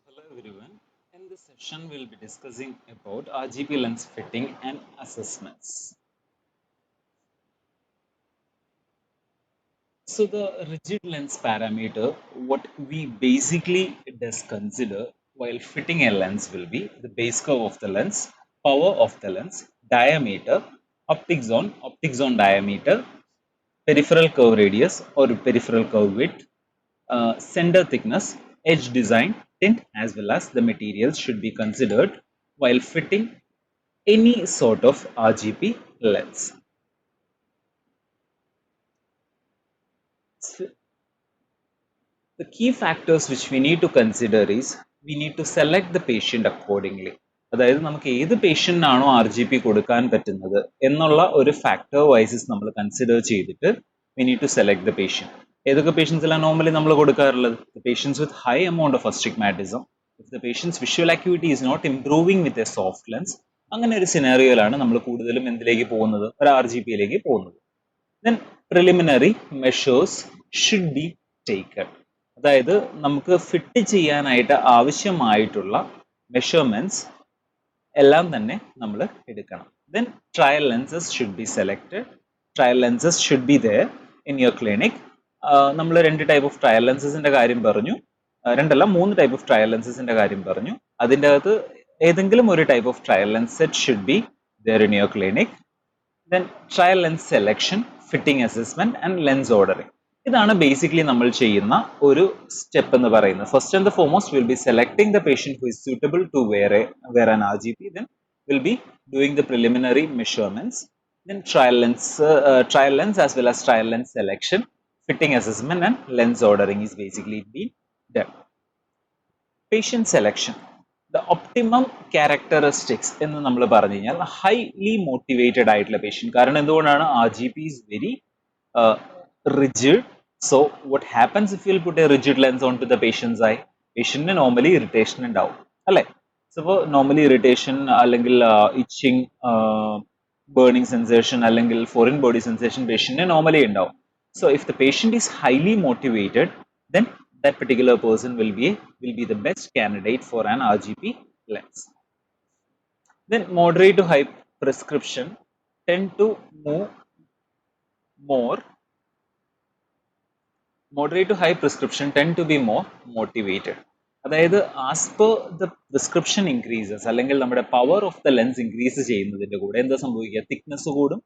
Hello everyone. In this session, we'll be discussing about RGB lens fitting and assessments. So the rigid lens parameter, what we basically does consider while fitting a lens will be the base curve of the lens, power of the lens, diameter, optic zone diameter, peripheral curve radius or peripheral curve width, center thickness, edge design, tint as well as the materials should be considered while fitting any sort of RGB lens. So the key factors which we need to consider is we need to select the patient accordingly. അതായത് നമുക്ക് ഏത് പേഷ്യന്റിനാണോ RGB കൊടുക്കാൻ പറ്റുന്നത് എന്നുള്ള ഒരു factor വൈസസ് നമ്മൾ consider ചെയ്തിട്ട് we need to select the patient. ഏതൊക്കെ പേഷ്യൻസിലാണ് നോർമലി നമ്മൾ കൊടുക്കാറുള്ളത്? The patients with high amount of astigmatism, if the patient's visual acuity is not improving with a soft lens, അങ്ങനെ ഒരു സിനാറിയോയിലാണ് നമ്മൾ കൂടുതലും എന്തിലേക്ക് പോകുന്നത്? ഒരു RGB യിലേക്ക് പോകുന്നത്. Then preliminary measures should be taken. അതായത് നമുക്ക് ഫിറ്റ് ചെയ്യാനായിട്ട് ആവശ്യമായിട്ടുള്ള മെഷർമെന്റ്സ് എല്ലാം തന്നെ നമ്മൾ എടുക്കണം. Then trial lenses should be selected. Trial lenses should be there in your clinic. നമ്മൾ രണ്ട് ടൈപ്പ് ഓഫ് ട്രയൽ ലെൻസസിന്റെ കാര്യം പറഞ്ഞു, രണ്ടല്ല മൂന്ന് ടൈപ്പ് ഓഫ് ട്രയൽ ലെൻസസിന്റെ കാര്യം പറഞ്ഞു. അതിൻ്റെ അകത്ത് ഏതെങ്കിലും ഒരു type of trial lens set should be there in your clinic. Then trial lens selection, fitting assessment and lens ordering. ഇതാണ് ബേസിക്കലി നമ്മൾ ചെയ്യുന്ന ഒരു സ്റ്റെപ്പ് എന്ന് പറയുന്നത്. First and foremost will be selecting the patient who is suitable to wear an RGP. Then will be doing the preliminary measurements. Then trial lens as well as trial lens selection, fitting assessment and lens ordering is basically being done. Patient selection. The optimum characteristics എന്ന് നമ്മൾ പറഞ്ഞു കഴിഞ്ഞാൽ highly motivated ആയിട്ടുള്ള patient. കാരണം എന്തുകൊണ്ടാണ്? RGP is very rigid. So what happens if you'll put a rigid lens onto the patient's eye? പേഷ്യന്റിന് normally irritation ഉണ്ടാവും അല്ലെ? സോ നോർമലി ഇറിറ്റേഷൻ അല്ലെങ്കിൽ ഇച്ചിങ്, ബേണിംഗ് സെൻസേഷൻ അല്ലെങ്കിൽ ഫോറിൻ ബോഡി സെൻസേഷൻ പേഷ്യന്റിന് normally ഉണ്ടാവും. So if the patient is highly motivated, then that particular person will be the best candidate for an RGP lens. Then moderate to high prescription tend to move more. Moderate to high prescription tend to be more motivated. അതായത് as per the prescription increases അല്ലെങ്കിൽ നമ്മുടെ power of the lens increase ചെയ്യുന്നതിന്റെ കൂടെ എന്താ സംഭവിക്കുക? Thickness കൂടും.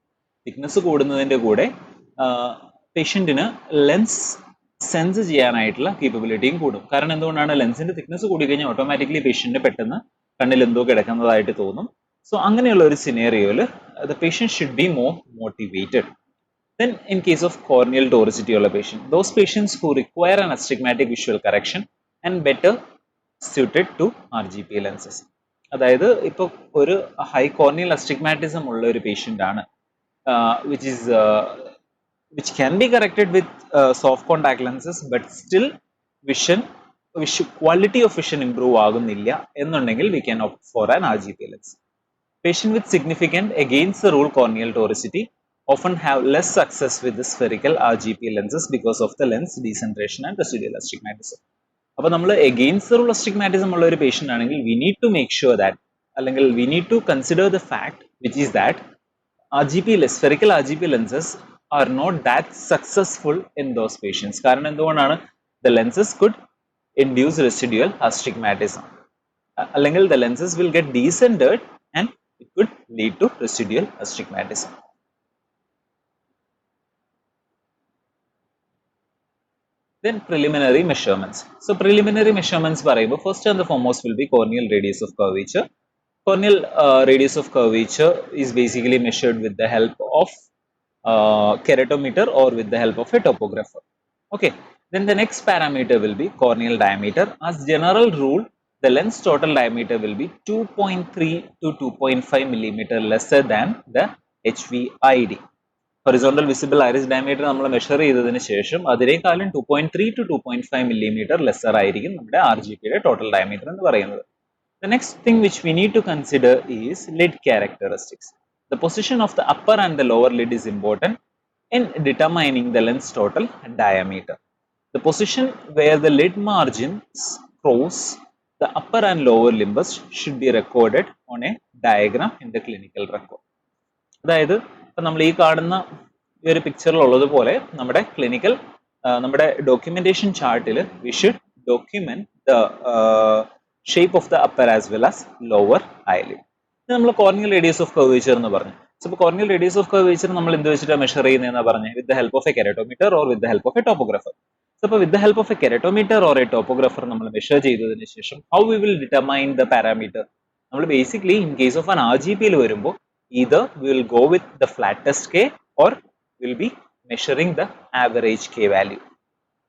Thickness കൂടുന്നതിന്റെ കൂടെ പേഷ്യന്റിന് lens sense ചെയ്യാനായിട്ടുള്ള കേപ്പബിലിറ്റിയും കൂടും. കാരണം എന്തുകൊണ്ടാണ്? ലെൻസിന്റെ തിക്നെസ് കൂടി കഴിഞ്ഞാൽ ഓട്ടോമാറ്റിക്കലി പേഷ്യന്റ് പെട്ടെന്ന് കണ്ണിൽ എന്തോ കിടക്കുന്നതായിട്ട് തോന്നും. സോ അങ്ങനെയുള്ള ഒരു സിനേറിയോയിൽ the patient should be more motivated. Then in case of corneal toricity ഉള്ള patient, those patients who require an astigmatic visual correction and better suited to RGP lenses. അതായത് ഇപ്പോൾ ഒരു ഹൈ കോർണിയൽ അസ്റ്റിഗ്മാറ്റിസം ഉള്ള ഒരു patient ആണ്, which can be corrected with soft contact lenses, but still quality of vision improve ആകുന്നില്ല എന്നുണ്ടെങ്കിൽ we can opt for an RGP lens. Patient with significant against the rule corneal toricity often have less success with the spherical RGP lenses because of the lens decentration and residual astigmatism. അപ്പോൾ നമ്മൾ against the rule astigmatism ഉള്ള ഒരു patient ആണെങ്കിൽ we need to make sure that അല്ലെങ്കിൽ we need to consider the fact which is that spherical RGP lenses are not that successful in those patients. കാരണം എന്തുകൊണ്ടാണ്? The lenses could induce residual astigmatism. അല്ലെങ്കിൽ the lenses will get decentered and it could lead to residual astigmatism. Then preliminary measurements. So preliminary measurements പറയുമ്പോൾ first and the foremost will be corneal radius of curvature. Corneal radius of curvature is basically measured with the help of keratometer or with the help of a topographer. Okay. Then the next parameter will be corneal diameter. As general rule, the lens total diameter will be 2.3 to 2.5 millimeter lesser than the HVID. Horizontal visible iris diameter നമ്മൾ measure ചെയ്തതിന് ശേഷം അതിനേക്കാളും 2.3 to 2.5 millimeter lesser ആയിരിക്കും നമ്മുടെ RGP യുടെ total diameter എന്ന് പറയുന്നത്. The next thing which we need to consider is lid characteristics. The position of the upper and the lower lid is important in determining the lens total diameter. The position where the lid margins cross the upper and lower limbus should be recorded on a diagram in the clinical record. അതായത് ഇപ്പം നമ്മൾ ഈ കാണുന്ന ഈ ഒരു പിക്ചറിൽ ഉള്ളതുപോലെ നമ്മുടെ ക്ലിനിക്കൽ നമ്മുടെ ഡോക്യുമെന്റേഷൻ ചാർട്ടിൽ V should document the shape of the upper as well as lower eyelid. ഇത് നമ്മൾ കോർണിയൽ റേഡിയസ് ഓഫ് കർവേച്ചർ എന്ന് പറഞ്ഞു. സോ ഇപ്പോൾ കോർണിയൽ റേഡിയസ് ഓഫ് കർവേച്ചർ നമ്മൾ എന്ത് വെച്ചിട്ടാണ് മെഷർ ചെയ്യുന്നതെന്ന് പറഞ്ഞത്? With the help of a keratometer or with the help of a topographer. So അപ്പോൾ with the help of a keratometer or a topographer നമ്മൾ മെഷർ ചെയ്തതിന് ശേഷം how we will determine the parameter? നമ്മൾ basically in case of an RGPയിൽ വരുമ്പോൾ either we will go with the flattest K or we'll be measuring the average K value.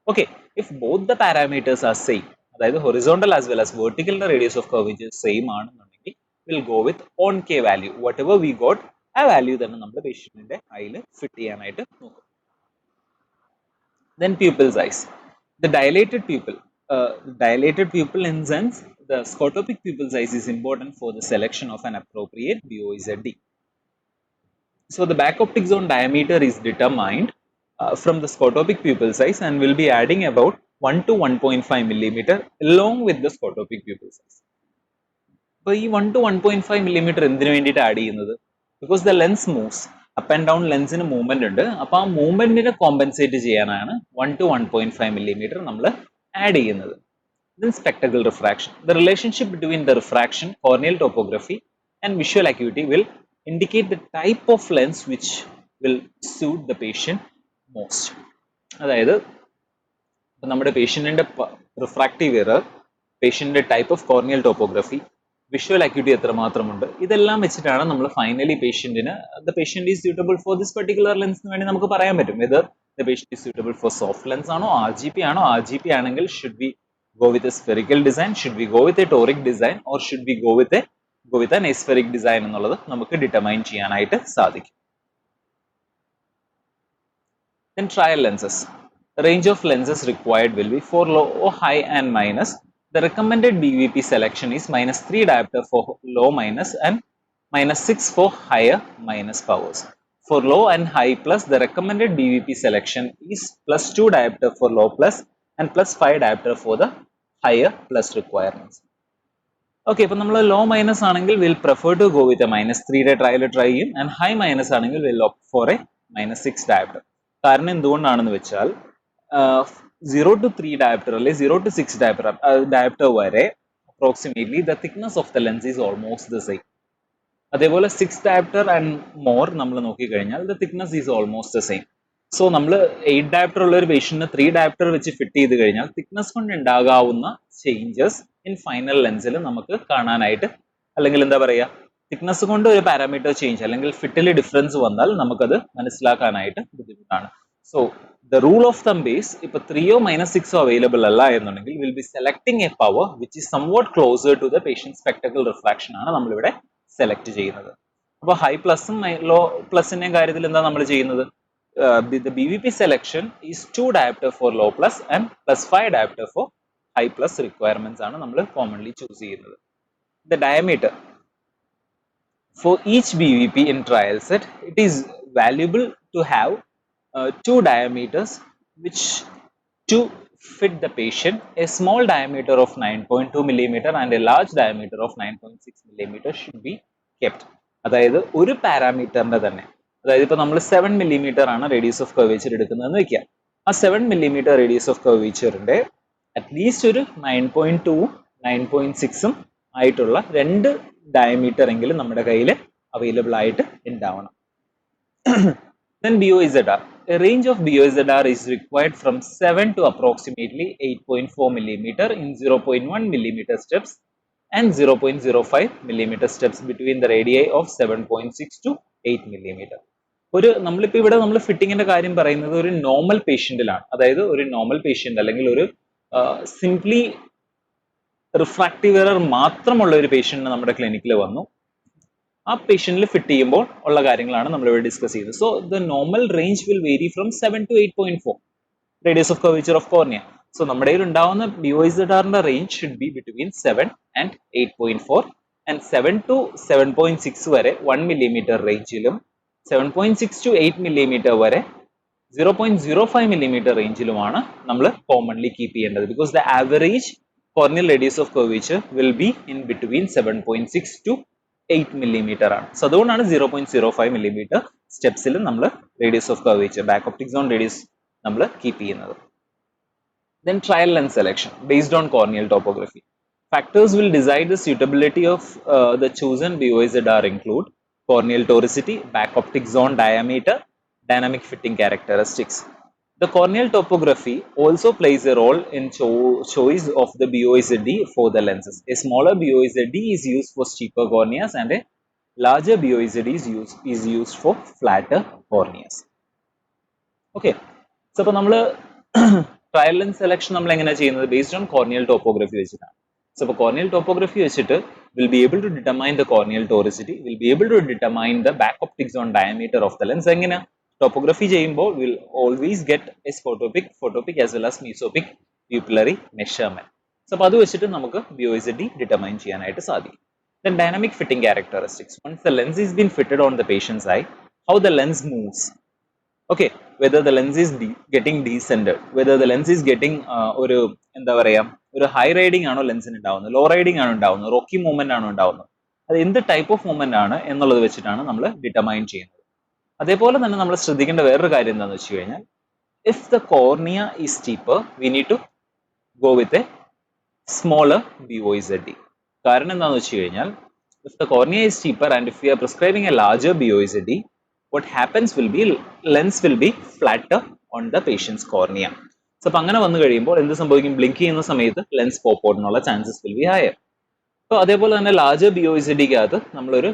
Okay, if both the parameters are same, that is horizontal as well as vertical radius of curvature same ആണെന്നുണ്ടെങ്കിൽ we'll go with on K value. Whatever we got, ആ value തന്നെ നമ്മുടെ പേഷ്യന്റിന്റെ ഐയിൽ fit ചെയ്യാനായിട്ട് നോക്കും. Then pupil size. The dilated pupil in sense the scotopic pupil size is important for the selection of an appropriate BOZD. So the back optic zone diameter is determined from the scotopic pupil size and will be adding about 1 to 1.5 millimeter along with the scotopic pupil size. So this 1 to 1.5 millimeter എന്തിനു വേണ്ടിയിട്ട് add ചെയ്യുന്നത്? Because the lens moves. Up and down ലെൻസിന് movement ഉണ്ട്. അപ്പോൾ ആ മൂവ്മെന്റിനെ compensate ചെയ്യാനാണ് 1 to 1.5 millimeter നമ്മൾ add ചെയ്യുന്നത്. Then spectacle refraction. The relationship between the refraction, corneal topography and visual acuity will indicate the type of lens which will suit the patient most. അതായത് നമ്മുടെ പേഷ്യന്റിന്റെ refractive error, പേഷ്യന്റിന്റെ type of corneal topography, visual acuity എത്രമാത്രമുണ്ട്, ഇതെല്ലാം വെച്ചിട്ടാണ് നമ്മൾ finally പേഷ്യന്റിന് the patient is suitable for this particular ലെൻസിന് വേണ്ടി നമുക്ക് പറയാൻ പറ്റും. ഇത് the patient is suitable for soft lens ആണോ, RGP ആണോ, RGP ആണെങ്കിൽ should be go with a spherical design, should we go with a toric design or should we go with an aspheric design എന്നുള്ളത് നമുക്ക് determine ചെയ്യാനായിട്ട് സാധിക്കും. Then trial lenses. The range of lenses required will be for low, high and minus. The recommended BVP selection is -3 diopter for low minus and -6 for higher minus powers. For low and high plus, the recommended BVP selection is +2 diopter for low plus and +5 diopter for the higher plus requirements. Okay, ഇപ്പോൾ നമ്മൾ low minus ആണെങ്കിൽ we'll prefer to go with a -3 trial try ചെയ്യും, and high minus ആണെങ്കിൽ we'll opt for a -6 diopter. കാരണം എന്തുകൊണ്ടാണെന്ന് വെച്ചാൽ 0 to 3 diopter അല്ലെ 0 to 6 diopter വരെ approximately the thickness of the lens is almost the same. അതേപോലെ 6 diopter and more നമ്മൾ നോക്കിക്കഴിഞ്ഞാൽ the thickness is almost the same. So നമ്മൾ 8 diopter ഉള്ള ഒരു പേഷ്യന്റിന് 3 diopter വെച്ച് ഫിറ്റ് ചെയ്ത് കഴിഞ്ഞാൽ തിക്നെസ് കൊണ്ട് ഉണ്ടാകാവുന്ന ചേഞ്ചസ് ഇൻ ഫൈനൽ ലെൻസിൽ നമുക്ക് കാണാനായിട്ട്, അല്ലെങ്കിൽ എന്താ പറയുക, തിക്നെസ് കൊണ്ട് ഒരു പാരാമീറ്റർ ചേഞ്ച് അല്ലെങ്കിൽ ഫിറ്റിൽ ഡിഫറൻസ് വന്നാൽ നമുക്കത് മനസ്സിലാക്കാനായിട്ട് ബുദ്ധിമുട്ടാണ്. So the rule of thumb base ഇപ്പോൾ 3 or -6 അവൈലബിൾ അല്ല എന്നുണ്ടെങ്കിൽ will be selecting a power which is somewhat closer to the patient spectacle refraction ആണ് നമ്മളിവിടെ സെലക്ട് ചെയ്യുന്നത്. അപ്പോൾ ഹൈ പ്ലസും ലോ പ്ലസിന്റെയും കാര്യത്തിൽ എന്താ നമ്മൾ ചെയ്യുന്നത്? The BVP selection is 2 diopter for low plus and +5 diopter for high plus requirements ആണ് നമ്മൾ commonly choose ചെയ്യുന്നത്. The diameter for each BVP in trial set, it is valuable to have 2 diameters which to fit the patient. A small diameter of 9.2 millimeter and a large diameter of 9.6 millimeter should be kept. അതായത് ഒരു പാരാമീറ്ററിന്റെ തന്നെ, അതായത് ഇപ്പോൾ നമ്മൾ 7 millimeter ആണ് radius of curvature എടുക്കുന്നതെന്ന് വെക്കുക. ആ 7 millimeter റേഡിയസ് ഓഫ് കർവേച്ചറിന്റെ അറ്റ്ലീസ്റ്റ് ഒരു 9.2ഉം 9.6ഉം ആയിട്ടുള്ള 2 ഡയമീറ്റർ എങ്കിലും നമ്മുടെ കയ്യിൽ അവൈലബിൾ ആയിട്ട് ഉണ്ടാവണം. Then BOZR. A range of BOZR is required from 7 to approximately 8.4 millimeter in 0.1 millimeter steps and 0.05 millimeter steps between the radii of 7.6 to 8 millimeter. നമ്മളിപ്പോൾ ഇവിടെ നമ്മൾ ഫിറ്റിങ്ങിന്റെ കാര്യം പറയുന്നത് ഒരു നോർമൽ പേഷ്യന്റിലാണ്. അതായത് ഒരു നോർമൽ പേഷ്യന്റ് അല്ലെങ്കിൽ ഒരു സിംപ്ലി റിഫ്രാക്റ്റീവ് എറർ മാത്രമുള്ള ഒരു പേഷ്യന്റ് നമ്മുടെ ക്ലിനിക്കിൽ വന്നു. ആ പേഷ്യന്റിൽ ഫിറ്റ് ചെയ്യുമ്പോൾ ഉള്ള കാര്യങ്ങളാണ് നമ്മൾ ഇവിടെ ഡിസ്കസ് ചെയ്തത്. So the normal range will vary from 7 to 8.4 radius of curvature of cornea. So നമ്മുടെ കയ്യിൽ ഉണ്ടാവുന്ന BOZRന്റെ range should be between 7 and 8.4 and 7 to 7.6 വരെ 1 millimeter റേഞ്ചിലും 7.6 to 8 millimeter വരെ 0.05 millimeter റേഞ്ചിലുമാണ് നമ്മൾ കോമൺലി കീപ്പ് ചെയ്യേണ്ടത്. Because the average corneal radius of curvature will be in between 7.6 to 8 millimeter ആണ്. So അതുകൊണ്ടാണ് 0.05 millimeter സ്റ്റെപ്സിൽ നമ്മൾ radius of curvature back optic zone radius നമ്മൾ keep ചെയ്യുന്നത്. Then trial lens selection based on corneal topography. Factors will decide the suitability of the chosen BOIZR include corneal toricity, back optic zone diameter, dynamic fitting characteristics. The corneal topography also plays a role in choice of the BOIZD for the lenses. A smaller BOIZD is used for steeper corneas and a larger BOIZD is used for flatter corneas. Okay, so ഇപ്പോൾ നമ്മൾ trial lens selection നമ്മൾ എങ്ങനെ ചെയ്യുന്നത് based on corneal topography വെച്ചിട്ടാണ്. So ഇപ്പോൾ corneal topography വെച്ചിട്ട് will be able to determine the corneal toricity, will be able to determine the back optic zone diameter of the lens. എങ്ങനെ topography ചെയ്യുമ്പോൾ will always get a photopic as well as mesopic pupillary measurement. So അപ്പോൾ അത് വെച്ചിട്ട് നമുക്ക് BOIZD determine ചെയ്യാനായിട്ട് സാധിക്കും. Then dynamic fitting characteristics. Once the lens is been fitted on the patient's eye, how the lens moves. Okay, whether the lens is getting descended, whether the lens is getting ഒരു എന്താ പറയാ ഒരു high riding ആണോ ലെൻസിന് ഉണ്ടാവുന്നത്, law riding ആണോ ഉണ്ടാവുന്നത്, Rocky movement ആണോ ഉണ്ടാവുന്നത്, അത് എന്ത് ടൈപ്പ് ഓഫ് മൂവ്മെന്റ് ആണ് എന്നുള്ളത് വെച്ചിട്ടാണ് നമ്മൾ ഡിറ്റർമൈൻ ചെയ്യുന്നത്. അതേപോലെ തന്നെ നമ്മൾ ശ്രദ്ധിക്കേണ്ട വേറൊരു കാര്യം എന്താണെന്ന് വെച്ച് കഴിഞ്ഞാൽ if the cornea is steeper we need to go with a smaller BOIZD. കാരണം എന്താണെന്ന് വെച്ച് കഴിഞ്ഞാൽ if the cornea is steeper and if we are prescribing a larger BOIZD, what happens will be lens will be flatter on the patient's cornea. So അപ്പോൾ അങ്ങനെ വന്നു കഴിയുമ്പോൾ എന്ത് സംഭവിക്കും, ബ്ലിങ്ക് ചെയ്യുന്ന സമയത്ത് ലെൻസ് പോപ്പ് ഔട്ടിനുള്ള chances will be higher. So അതേപോലെ തന്നെ ലാർജർ BOIZDക്കകത്ത് നമ്മളൊരു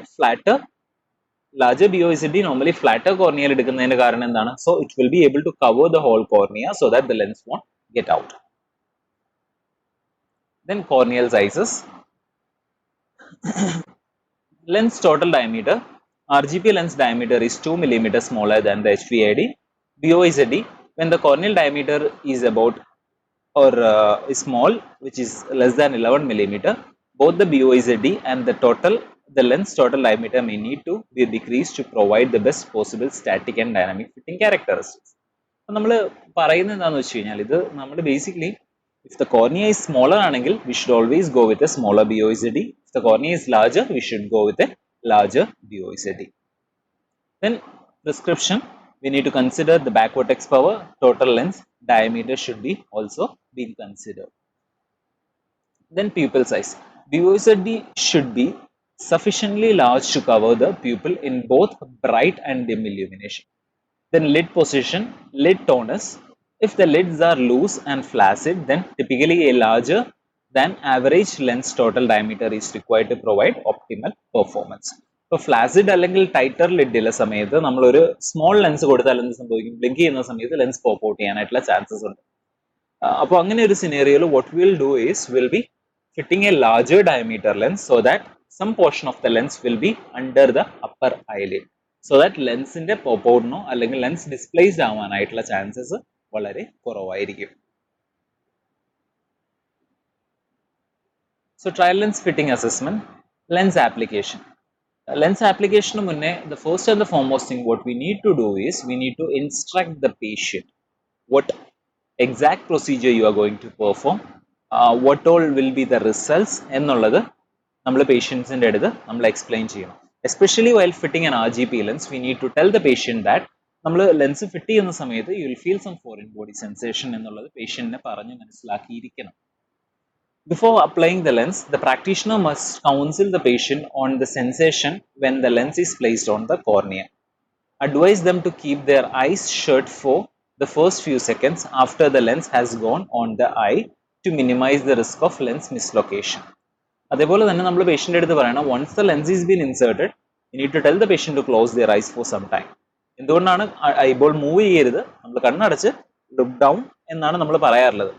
larger BOIZD നോർമലി ഫ്ലാറ്റർ കോർണിയയിൽ എടുക്കുന്നതിന്റെ കാരണം എന്താണ്, so it will be able to cover the whole cornea so that the lens won't get out. Then corneal sizes. Lens total diameter. RGP lens diameter is 2 mm smaller than the HVID. BOIZD, when the corneal diameter is about or is small, which is less than 11 mm, both the BOIZD and the lens total diameter may need to be decreased to provide the best possible static and dynamic fitting characteristics. നമ്മൾ പറയുന്നത് എന്താണെന്ന് വെച്ച് കഴിഞ്ഞാൽ ഇത് നമ്മൾ basically if the cornea is smaller ആണെങ്കിൽ we should always go with a smaller BOIZD. If the cornea is larger, we should go with a larger BOIZD. Then prescription, we need to consider the back vertex power, total lens diameter should be also being considered. Then pupil size. BOIZD should be sufficiently large to cover the pupil in both bright and dim illumination. Then lid position, lid tonus. If the lids are loose and flaccid, then typically a larger than average lens total diameter is required to provide optimal performance. ഇപ്പോൾ flaccid അല്ലെങ്കിൽ ടൈറ്റർ ലിഡിലെ സമയത്ത് നമ്മളൊരു small lens കൊടുത്താൽ എന്ത് സംഭവിക്കും, blink ചെയ്യുന്ന സമയത്ത് lens pop out ചെയ്യാനായിട്ടുള്ള ചാൻസസ് ഉണ്ട്. അപ്പോൾ അങ്ങനെ ഒരു സിനേറിയോയിൽ what will do is will be fitting a larger diameter lens so that some portion of the lens will be under the upper eyelid so that ലെൻസിന്റെ pop ഔട്ടിനോ അല്ലെങ്കിൽ lens displaced ആവാനായിട്ടുള്ള chances വളരെ കുറവായിരിക്കും. So trial lens fitting assessment, lens application. Lens application മുന്നേ the first and the foremost thing what we need to do is we need to instruct the patient what exact procedure you are going to perform, what all will be the results എന്നുള്ളത് നമ്മൾ പേഷ്യൻസിന്റെ അടുത്ത് നമ്മൾ explain ചെയ്യണം. Especially while fitting an RGP lens, we need to tell the patient that നമ്മൾ lens fit ചെയ്യുന്ന സമയത്ത് you will feel some foreign body sensation എന്നുള്ളത് പേഷ്യന്റിനെ പറഞ്ഞ് മനസ്സിലാക്കിയിരിക്കണം. Before applying the lens, the practitioner must counsel the patient on the sensation when the lens is placed on the cornea. Advise them to keep their eyes shut for the first few seconds after the lens has gone on the eye to minimize the risk of lens mislocation. അതേപോലെ തന്നെ നമ്മൾ പേഷ്യൻ്റെ അടുത്ത് പറയണം once the lens is been inserted, you need to tell the patient to close their eyes for some time. എന്തുകൊണ്ടാണ് eyeball move ചെയ്യരുത്, നമ്മൾ കണ്ണടച്ച് look down എന്നാണ് നമ്മൾ പറയാറുള്ളത്.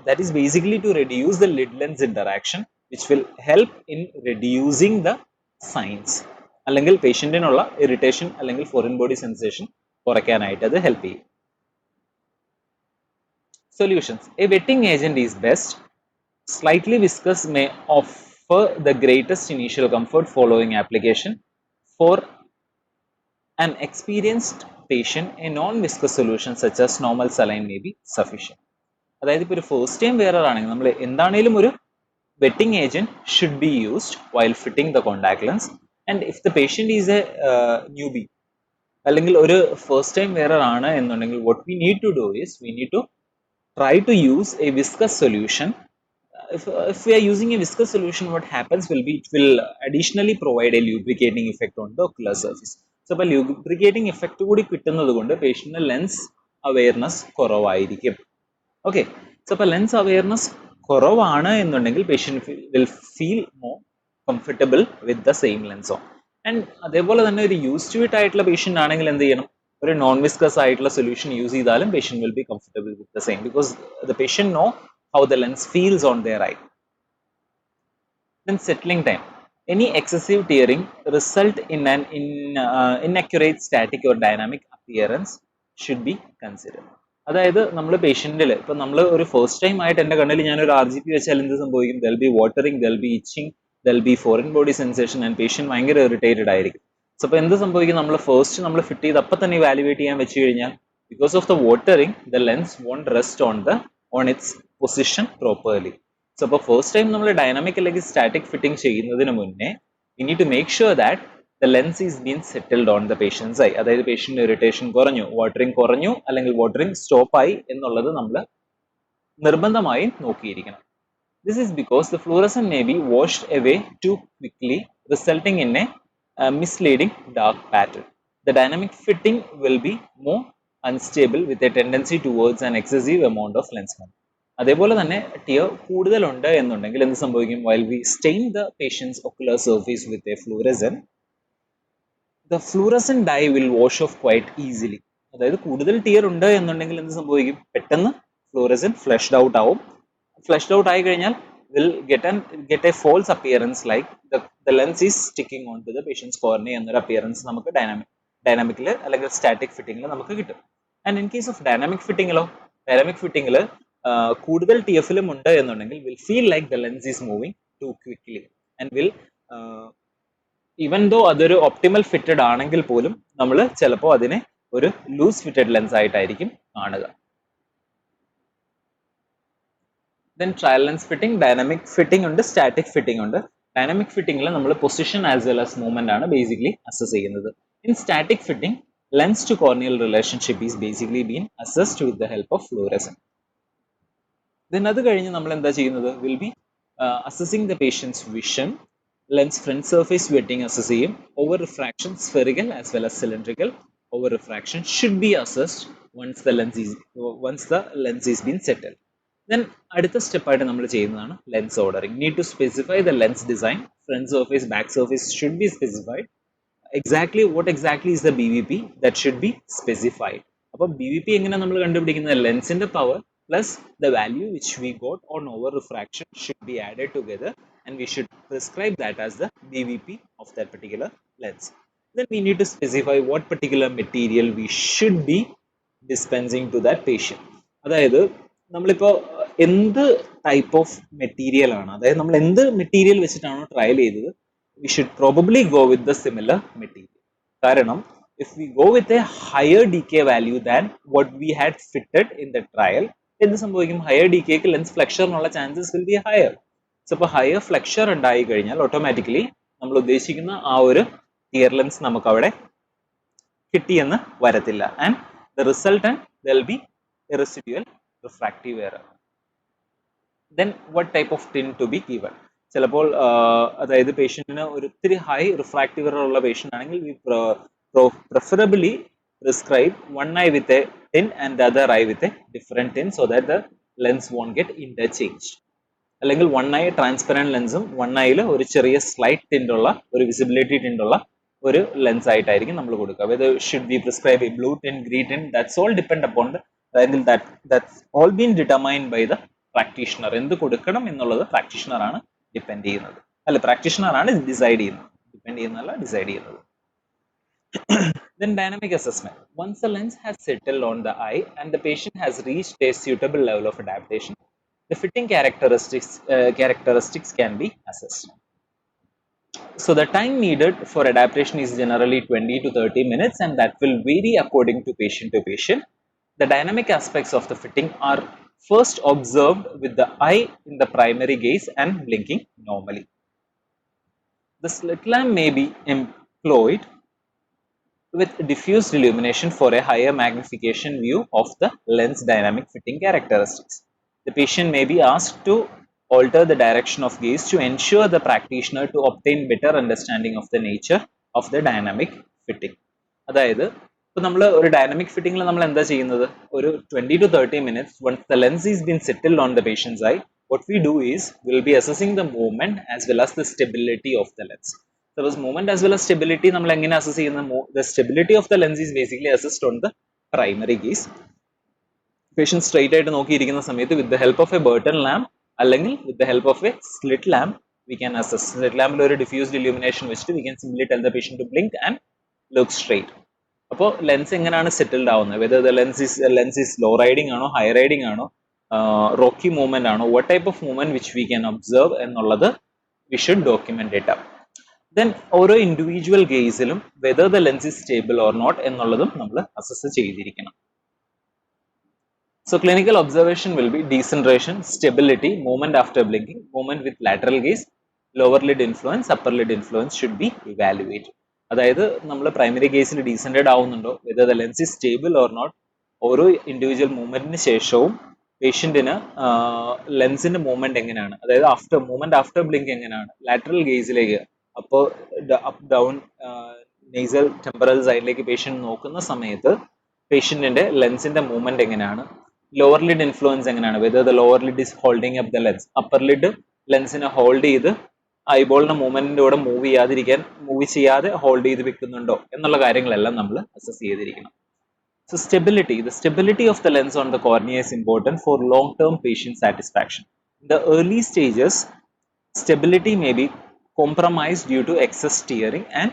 That is basically to reduce the lid lens interaction which will help in reducing the signs അല്ലെങ്കിൽ പേഷ്യന്റിനുള്ള irritation അല്ലെങ്കിൽ foreign body sensation കുറയ്ക്കാനായിട്ട് അത് ഹെൽപ്പ് ചെയ്യും. Solutions. A wetting agent is best. Slightly viscous may offer the greatest initial comfort following application. For an experienced patient, a non-viscous solution such as normal saline may be sufficient. അതായത് ഇപ്പോൾ ഒരു first time വെയറർ ആണെങ്കിൽ നമ്മൾ എന്താണേലും ഒരു wetting agent should be used while fitting the contact lens, and if the patient is a newbie അല്ലെങ്കിൽ ഒരു first time വെയറർ ആണ് എന്നുണ്ടെങ്കിൽ what we need to do is we need to try to use a viscous solution. If we are using a viscous solution, what happens will be it will additionally provide a lubricating effect on the ocular surface. So അപ്പോൾ lubricating effect കൂടി കിട്ടുന്നത് കൊണ്ട് പേഷ്യന്റിന് lens awareness കുറവായിരിക്കും. Okay, so അപ്പോൾ lens awareness കുറവാണ് എന്നുണ്ടെങ്കിൽ patient will feel more comfortable with the same lens on. And അതേപോലെ തന്നെ ഒരു യൂസ് ടു ഇറ്റ് ആയിട്ടുള്ള പേഷ്യന്റ് ആണെങ്കിൽ എന്ത് ചെയ്യണം, ഒരു നോൺ വിസ്കസ് ആയിട്ടുള്ള സൊല്യൂഷൻ യൂസ് ചെയ്താലും patient will be comfortable with the same because the patient know how the lens feels on their eye. Then settling time. Any excessive tearing result in an inaccurate static or dynamic appearance should be considered. അതായത് നമ്മൾ പേഷ്യന്റിൽ ഇപ്പൊ നമ്മൾ ഒരു first time ആയിട്ട് എന്റെ കണ്ണിൽ ഞാൻ ഒരു RGP വെച്ചാൽ എന്ത് സംഭവിക്കും, they'll be watering, they'll be itching, they'll be foreign body sensation and patient ഭയങ്കര ഇറിറ്റേറ്റഡ് ആയിരിക്കും. സോ അപ്പൊ എന്ത് സംഭവിക്കും, നമ്മൾ ഫസ്റ്റ് നമ്മൾ ഫിറ്റ് ചെയ്ത് അപ്പൊ തന്നെ ഇവാലുവേറ്റ് ചെയ്യാൻ വെച്ച് കഴിഞ്ഞാൽ because of the watering the lens won't rest on its position properly. So അപ്പോൾ ഫസ്റ്റ് ടൈം നമ്മൾ ഡൈനാമിക് അല്ലെങ്കിൽ സ്റ്റാറ്റിക് ഫിറ്റിംഗ് ചെയ്യുന്നതിന് മുന്നേ we need to make sure that the lens is been settled on the patient's eye. അതായത് patient irritation കുറഞ്ഞു, watering കുറഞ്ഞു, അല്ലെങ്കിൽ watering stop ആയി എന്നുള്ളത് നമ്മൾ നിർബന്ധമായും നോക്കിയിരിക്കണം. This is because the fluorescent may be washed away too quickly resulting in A misleading dark pattern. The dynamic fitting will be more unstable with a tendency towards an excessive amount of lens mount. അതേപോലെ തന്നെ tear കൂടുതലുണ്ട് എന്നുണ്ടെങ്കിൽ എന്ത് സംഭവിക്കും, while we stain the patient's ocular surface with a fluorescent, the fluorescent dye will wash off quite easily. അതായത് കൂടുതൽ tear ഉണ്ട് എന്നുണ്ടെങ്കിൽ എന്ത് സംഭവിക്കും, പെട്ടെന്ന് ഫ്ലൂറസെന്റ് ഫ്ലഷ്ഡ് ഔട്ട് ആവും. ഫ്ലഷ്ഡ് ഔട്ട് ആയി കഴിഞ്ഞാൽ will get a false appearance like the lens is sticking onto the patient's cornea എന്നൊരു appearance നമുക്ക് ഡൈനാമിക്കിൽ അല്ലെങ്കിൽ സ്റ്റാറ്റിക് ഫിറ്റിംഗിൽ നമുക്ക് കിട്ടും. And in case of dynamic ഫിറ്റിംഗിലോ, ഡൈനാമിക് ഫിറ്റിംഗിൽ കൂടുതൽ TFലും ഉണ്ട് എന്നുണ്ടെങ്കിൽ will feel like the lens is moving too quickly and will even though അതൊരു ഒപ്റ്റിമൽ ഫിറ്റഡ് ആണെങ്കിൽ പോലും നമ്മൾ ചിലപ്പോൾ അതിനെ ഒരു ലൂസ് ഫിറ്റഡ് ലെൻസ് ആയിട്ടായിരിക്കും കാണുക. Then trial lens fitting, dynamic fitting ഉണ്ട്, സ്റ്റാറ്റിക് ഫിറ്റിംഗ് ഉണ്ട്. ഡൈനാമിക് ഫിറ്റിംഗിൽ നമ്മൾ position as well as movement ആണ് ബേസിക്കലി അസസ് ചെയ്യുന്നത്. In static fitting lens to corneal relationship is basically been assessed with the help of fluorescent. Then അത് കഴിഞ്ഞ് നമ്മൾ എന്താ ചെയ്യുന്നത്, will be assessing the patient's vision, lens front surface wetting assess ചെയ്യും. Over refraction spherical as well as cylindrical over refraction should be assessed once the lens is been settled. Then അടുത്ത step ആയിട്ട് നമ്മൾ ചെയ്യുന്നതാണ് lens ordering. Need to specify the lens design, front surface back surface should be specified. Exactly what exactly is the BVP that should be specified. അപ്പോൾ BVP എങ്ങനെ നമ്മൾ കണ്ടുപിടിക്കുന്നത്, ലെൻസിന്റെ power plus the value which we got on over refraction should be added together and we should prescribe that as the BVP of that particular lens. Then we need to specify what particular material we should be dispensing to that patient. അതായത് നമ്മളിപ്പോ എന്ത് type of material ആണ്, അതായത് നമ്മൾ എന്ത് material വെച്ചിട്ടാണോ trial ചെയ്തത്, we should probably go with the similar material. കാരണം if we go with a higher DK value than what we had fitted in the trial, എന്ത് സംഭവിക്കും, ഹയർ DKക്ക് ലെൻസ് ഫ്ലെക്ഷറിനുള്ള chances will be higher. So അപ്പോൾ higher flexure ഉണ്ടായി കഴിഞ്ഞാൽ automatically നമ്മൾ ഉദ്ദേശിക്കുന്ന ആ ഒരു ടിയർ ലെൻസ് നമുക്ക് അവിടെ കിട്ടിയെന്ന് വരത്തില്ല. And the resultant there will be a residual refractive error. Then what type of tint to be given? ചിലപ്പോൾ അതായത് പേഷ്യന്റിന് ഒത്തിരി ഹൈ റിഫ്രാക്റ്റീവ് എറർ ഉള്ള പേഷ്യന്റ് ആണെങ്കിൽ V preferably prescribe one eye with a tint and the other eye with a different tint so that the lens won't get interchanged. അല്ലെങ്കിൽ one eye transparent ലെൻസും one eye ഒരു ചെറിയ slight tint ഉള്ള ഒരു visibility tint ഉള്ള ഒരു lens ആയിട്ടായിരിക്കും നമ്മൾ കൊടുക്കുക. whether should we prescribe a blue tint, green tint, that's all depend upon the that's all been determined by the practitioner. എന്ത് കൊടുക്കണം എന്നുള്ളത് പ്രാക്ടീഷണർ ആണ് ഡിപെൻഡ് ചെയ്യുന്നത്, അല്ല പ്രാക്ടീഷണർ ആണ് ഡിസൈഡ് ചെയ്യുന്നത്, ഡിപെൻഡ് ചെയ്യുന്നതല്ല ഡിസൈഡ് ചെയ്യുന്നത്. Then dynamic assessment. Once the lens has settled on the eye and the patient has reached a suitable level of adaptation, the fitting characteristics can be assessed. So the time needed for adaptation is generally 20 to 30 minutes and that will vary according to patient. The dynamic aspects of the fitting are first observed with the eye in the primary gaze and blinking normally. The slit lamp may be employed with diffused illumination for a higher magnification view of the lens dynamic fitting characteristics. The patient may be asked to alter the direction of gaze to ensure the practitioner to obtain better understanding of the nature of the dynamic fitting. അതായത് ഇപ്പോൾ നമ്മൾ ഒരു dynamic ഫിറ്റിംഗിൽ നമ്മൾ എന്താ ചെയ്യുന്നത്, ഒരു 20 to 30 minutes once the lens is been settled on the patient's eye, what we do is we'll be assessing the movement as well as the stability of the lens. Suppose movement as well as stability നമ്മൾ എങ്ങനെ assess ചെയ്യുന്നത്, the stability of the lens is basically assessed on the primary gaze. Patient straight ആയിട്ട് നോക്കിയിരിക്കുന്ന സമയത്ത് with the help of a Burton lamp അല്ലെങ്കിൽ with the help of a slit lamp we can assess. Slit lamp ഒരു diffused illumination വെച്ചിട്ട് we can simply tell the patient to blink and look straight. അപ്പോൾ lens എങ്ങനെയാണ് settled ആവുന്നത്, whether the lens is low riding ആണോ high riding ആണോ rocky movement ആണോ, what type of movement which we can observe എന്നുള്ളത് we should document it up. Then ഓരോ individual കേസിലും whether the lens is stable or not എന്നുള്ളതും നമ്മൾ assess ചെയ്തിരിക്കണം. So clinical observation will be decentration, stability, movement after blinking, movement with lateral gaze, lower lid influence, upper lid influence should be evaluated. അതായത് നമ്മൾ primary കേസിൽ decentered ആവുന്നുണ്ടോ, whether the lens is stable or not, ഓരോ individual മൂവ്മെന്റിന് ശേഷവും പേഷ്യന്റിന് ലെൻസിന്റെ movement എങ്ങനെയാണ്, അതായത് ആഫ്റ്റർ ബ്ലിങ്ക് എങ്ങനെയാണ്, ലാറ്ററൽ ഗേസിലേക്ക് അപ്പോൾ അപ്പ് ഡൗൺ നേസൽ ടെമ്പറൽ സൈഡിലേക്ക് പേഷ്യന്റ് നോക്കുന്ന സമയത്ത് പേഷ്യന്റിന്റെ ലെൻസിന്റെ മൂവ്മെന്റ് എങ്ങനെയാണ്, ലോവർ ലിഡ് ഇൻഫ്ലുവൻസ് എങ്ങനെയാണ്, whether the lower lid is holding up the lens, upper lid ലെൻസിനെ ഹോൾഡ് ചെയ്ത് ഐബോളിന്റെ മൂവ്മെന്റിന്റെ കൂടെ മൂവ് ചെയ്യാതെ ഹോൾഡ് ചെയ്ത് വെക്കുന്നുണ്ടോ എന്നുള്ള കാര്യങ്ങളെല്ലാം നമ്മൾ അസസ് ചെയ്തിരിക്കണം. So the stability of the lens on the cornea is important for long-term patient satisfaction. In the early stages, stability may be compromised due to excess tearing and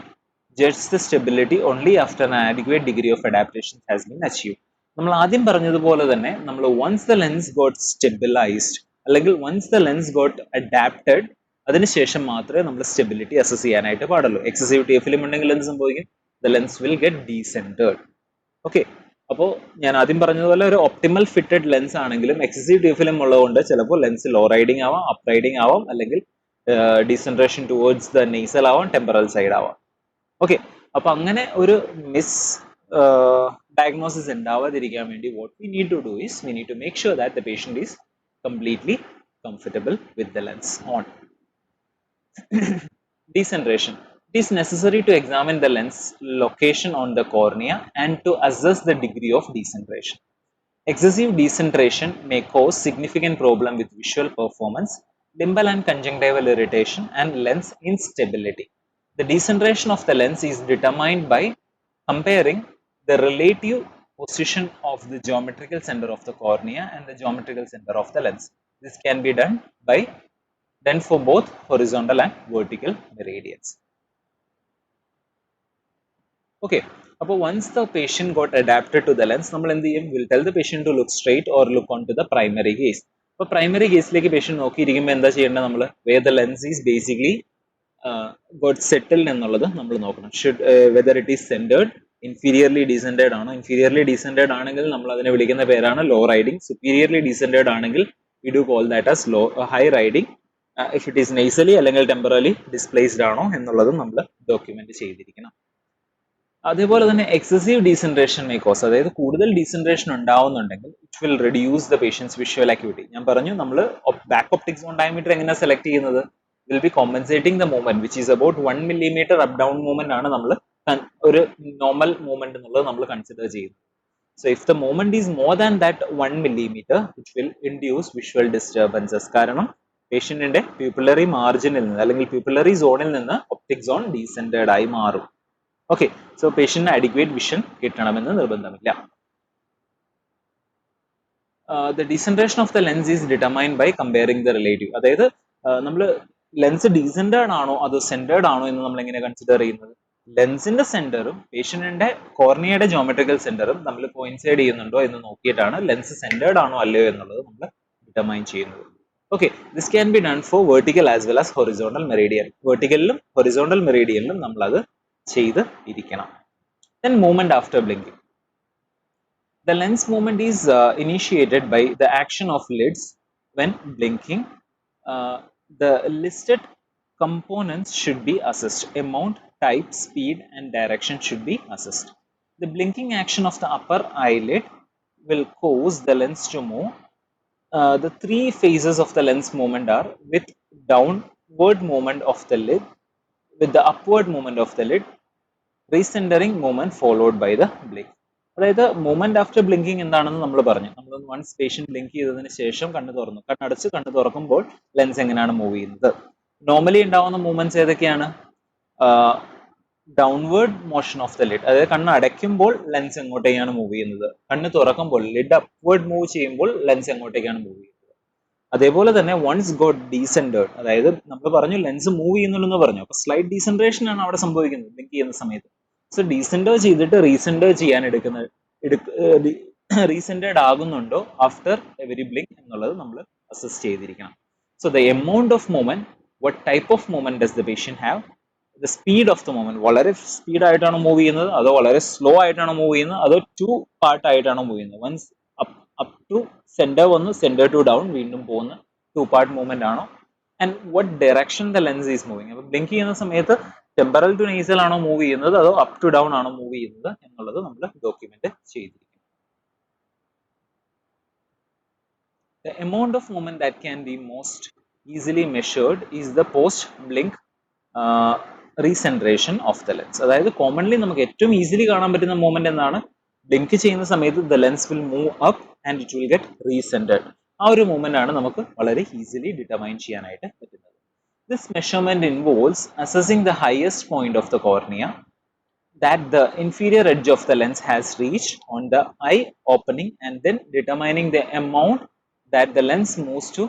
judge the stability only after an adequate degree of adaptation has been achieved. നമ്മൾ ആദ്യം പറഞ്ഞതുപോലെ തന്നെ നമ്മൾ once the lens got stabilized അല്ലെങ്കിൽ once the lens got adapted അതിനുശേഷം മാത്രമേ നമ്മൾ stability assess ചെയ്യാനായിട്ട് പാടുള്ളൂ. എക്സസീവ് ടിയർ ഫിലിം ഉണ്ടെങ്കിൽ എന്ത് സംഭവിക്കും, the lens will get decentered. Okay, അപ്പോൾ ഞാൻ ആദ്യം പറഞ്ഞതുപോലെ ഒരു ഒപ്റ്റിമൽ ഫിറ്റഡ് ലെൻസ് ആണെങ്കിലും എക്സസീവ് ടിയർ ഫിലിം ഉള്ളതുകൊണ്ട് ചിലപ്പോൾ ലെൻസ് ലോ റൈഡിംഗ് ആവാം, അപ്പ് റൈഡിംഗ് ആവാം, അല്ലെങ്കിൽ ഡീസെൻട്രേഷൻ ടുവേർഡ്സ് ദ നേസൽ ആവാം, ടെമ്പറൽ സൈഡ് ആവാം. ഓക്കെ, അപ്പൊ അങ്ങനെ ഒരു മിസ് ഡയഗ്നോസിസ് ഉണ്ടാവാതിരിക്കാൻ വേണ്ടി what we need to do is we need to make sure that the patient is completely comfortable with the lens on. Decentration. It is necessary to examine the lens location on the cornea and to assess the degree of decentration. Excessive decentration may cause significant problem with visual performance, limbal and conjunctival irritation, and lens instability. The decentration of the lens is determined by comparing the relative position of the geometrical center of the cornea and the geometrical center of the lens. This can be done for both horizontal and vertical meridians. Okay, അപ്പോൾ once the patient got adapted to the lens, നമ്മൾ എന്ത് ചെയ്യും, will tell the patient to look straight or look onto the primary gaze. അപ്പോൾ primary gazeലേക്ക് patient നോക്കിയിരിക്കുമ്പോൾ എന്താ ചെയ്യേണ്ടത്, നമ്മൾ where the lens is basically got settled എന്നുള്ളത് നമ്മൾ നോക്കണം. Whether it is centered, inferiorly descended ആണോ, inferiorly descended ആണെങ്കിൽ നമ്മൾ അതിനെ വിളിക്കുന്ന പേരാണ് low riding, superiorly descended ആണെങ്കിൽ we do call that as high riding. If it is nasally അല്ലെങ്കിൽ temporally displaced ആണോ എന്നുള്ളതും നമ്മൾ ഡോക്യുമെന്റ് ചെയ്തിരിക്കണം. അതേപോലെ തന്നെ എക്സസീവ് ഡീസെൻട്രേഷൻ മേ കോസ്, അതായത് കൂടുതൽ ഡീസെൻട്രേഷൻ ഉണ്ടാവുന്നുണ്ടെങ്കിൽ it will reduce the patient's visual acuity. ഞാൻ പറഞ്ഞു നമ്മൾ ബാക്ക് ഒപ്റ്റിക് സോൺ ഡയമീറ്റർ എങ്ങനെയാണ് സെലക്ട് ചെയ്യുന്നത്, will be compensating the movement which is about 1 millimeter up down movement ആണ് നമ്മൾ ഒരു നോർമൽ മൂവ്മെന്റ് എന്നുള്ളത് നമ്മൾ കൺസിഡർ ചെയ്യുന്നത്. So if the movement is more than that 1 millimeter, it will induce visual disturbances. കാരണം പേഷ്യന്റിന്റെ pupillary മാർജിനിൽ നിന്ന് അല്ലെങ്കിൽ പ്യൂപ്പിലറി സോണിൽ നിന്ന് ഒപ്റ്റിക് സോൺ ഡീസെൻറ്റഡ് ആയി മാറും. ഓക്കെ, സോ പേഷ്യന്റിന് അഡിക്വേറ്റ് വിഷൻ കിട്ടണമെന്ന് നിർബന്ധമില്ല. The decentration of the lens is determined by comparing the relative. അതായത് നമ്മൾ ലെൻസ് ഡീസെൻറ്റഡ് ആണോ അതോ സെന്റേർഡ് ആണോ എന്ന് നമ്മൾ എങ്ങനെ കൺസിഡർ ചെയ്യുന്നത്, ലെൻസിന്റെ സെന്ററും പേഷ്യന്റിന്റെ കോർണിയയുടെ ജോമെട്രിക്കൽ സെന്ററും നമ്മൾ കോയിൻസൈഡ് ചെയ്യുന്നുണ്ടോ എന്ന് നോക്കിയിട്ടാണ് ലെൻസ് സെന്റേർഡ് ആണോ അല്ലയോ എന്നുള്ളത് നമ്മൾ ഡിറ്റർമൈൻ ചെയ്യുന്നത്. Okay, this can be done for vertical as well as horizontal meridian. വെർട്ടിക്കലിലും ഹൊറിസോണ്ടൽ മെറിഡിയനിലും നമ്മൾ അത് ചെയ്ത് ഇരിക്കണം. Then movement after blinking. The lens movement is initiated by the action of lids when blinking. Uh, the listed components should be assessed. Amount, type, speed, and direction should be assessed. The blinking action of the upper eyelid will cause the lens to move. The three phases of the lens movement are with downward movement of the lid, with the upward movement of the lid, recentering movement followed by the blink. അതായത് movement after blinking എന്താണെന്ന് നമ്മൾ പറഞ്ഞു. നമ്മൾ once patient blink ചെയ്തതിന് ശേഷം കണ്ണ് തുറന്നു, കണ്ണടച്ച് കണ്ണ് തുറക്കുമ്പോൾ ലെൻസ് എങ്ങനെയാണ് മൂവ് ചെയ്യുന്നത്. നോർമലി ഉണ്ടാവുന്ന മൂവ്മെന്റ്സ് ഏതൊക്കെയാണ്? Downward motion of the lid, അതായത് കണ്ണ് അടയ്ക്കുമ്പോൾ ലെൻസ് എങ്ങോട്ടേക്കാണ് മൂവ് ചെയ്യുന്നത്. കണ്ണ് തുറക്കുമ്പോൾ ലിഡ് അപ്വേർഡ് മൂവ് ചെയ്യുമ്പോൾ ലെൻസ് എങ്ങോട്ടേക്കാണ് മൂവ് ചെയ്യുന്നത്. അതേപോലെ തന്നെ വൺസ് ഗോട്ട് ഡീസെൻറ്റേർഡ്, അതായത് നമ്മൾ പറഞ്ഞു ലെൻസ് മൂവ് ചെയ്യുന്നുള്ളൂ പറഞ്ഞു, അപ്പൊ സ്ലൈറ്റ് ഡീസെൻട്രേഷൻ ആണ് അവിടെ സംഭവിക്കുന്നത് ബ്ലിങ്ക് ചെയ്യുന്ന സമയത്ത്. സോ ഡീസെൻറ്റർ ചെയ്തിട്ട് റീസെൻറ്റർ ചെയ്യാൻ റീസെൻറ്റേർഡ് ആകുന്നുണ്ടോ ആഫ്റ്റർ എവരി ബ്ലിങ്ക് എന്നുള്ളത് നമ്മൾ അസസ് ചെയ്തിരിക്കണം. So the amount of movement, what type of movement does the patient have, the speed of the movement, വളരെ സ്പീഡ് ആയിട്ടാണോ മൂവ് ചെയ്യുന്നത്, അതോ വളരെ സ്ലോ ആയിട്ടാണോ മൂവ് ചെയ്യുന്നത്, അതോ ടു പാർട്ട് ആയിട്ടാണോ മൂവ് ചെയ്യുന്നത്. വൺസ് അപ് ടു സെന്റർ വന്ന് സെന്റർ ടു ഡൗൺ വീണ്ടും പോകുന്ന ടു പാർട്ട് മൂവ്മെന്റ് ആണോ, and what direction the lens is moving. അപ്പൊ ബ്ലിങ്ക് ചെയ്യുന്ന സമയത്ത് ടെമ്പറൽ ടു നേസൽ ആണോ മൂവ് ചെയ്യുന്നത്, അതോ അപ് ടു ഡൗൺ ആണോ മൂവ് ചെയ്യുന്നത് എന്നുള്ളത് നമ്മൾ ഡോക്യുമെന്റ് ചെയ്തിരിക്കും. The amount of movement that can be most easily measured is the post-blink recentration of the lens. അതായത് കോമൺലി നമുക്ക് ഏറ്റവും ഈസിലി കാണാൻ പറ്റുന്ന മൂവ്മെന്റ് എന്താണ്? ബ്ലിങ്ക് ചെയ്യുന്ന സമയത്ത് the lens will move up and it will get recentered. ആ ഒരു മൂവ്മെന്റ് ആണ് നമുക്ക് വളരെ ഈസിലി ഡിറ്റർമൈൻ ചെയ്യാനായിട്ട് പറ്റുന്നത്. This measurement involves assessing the highest point of the cornea that the inferior edge of the lens has reached on the eye opening and then determining the amount that the lens moves to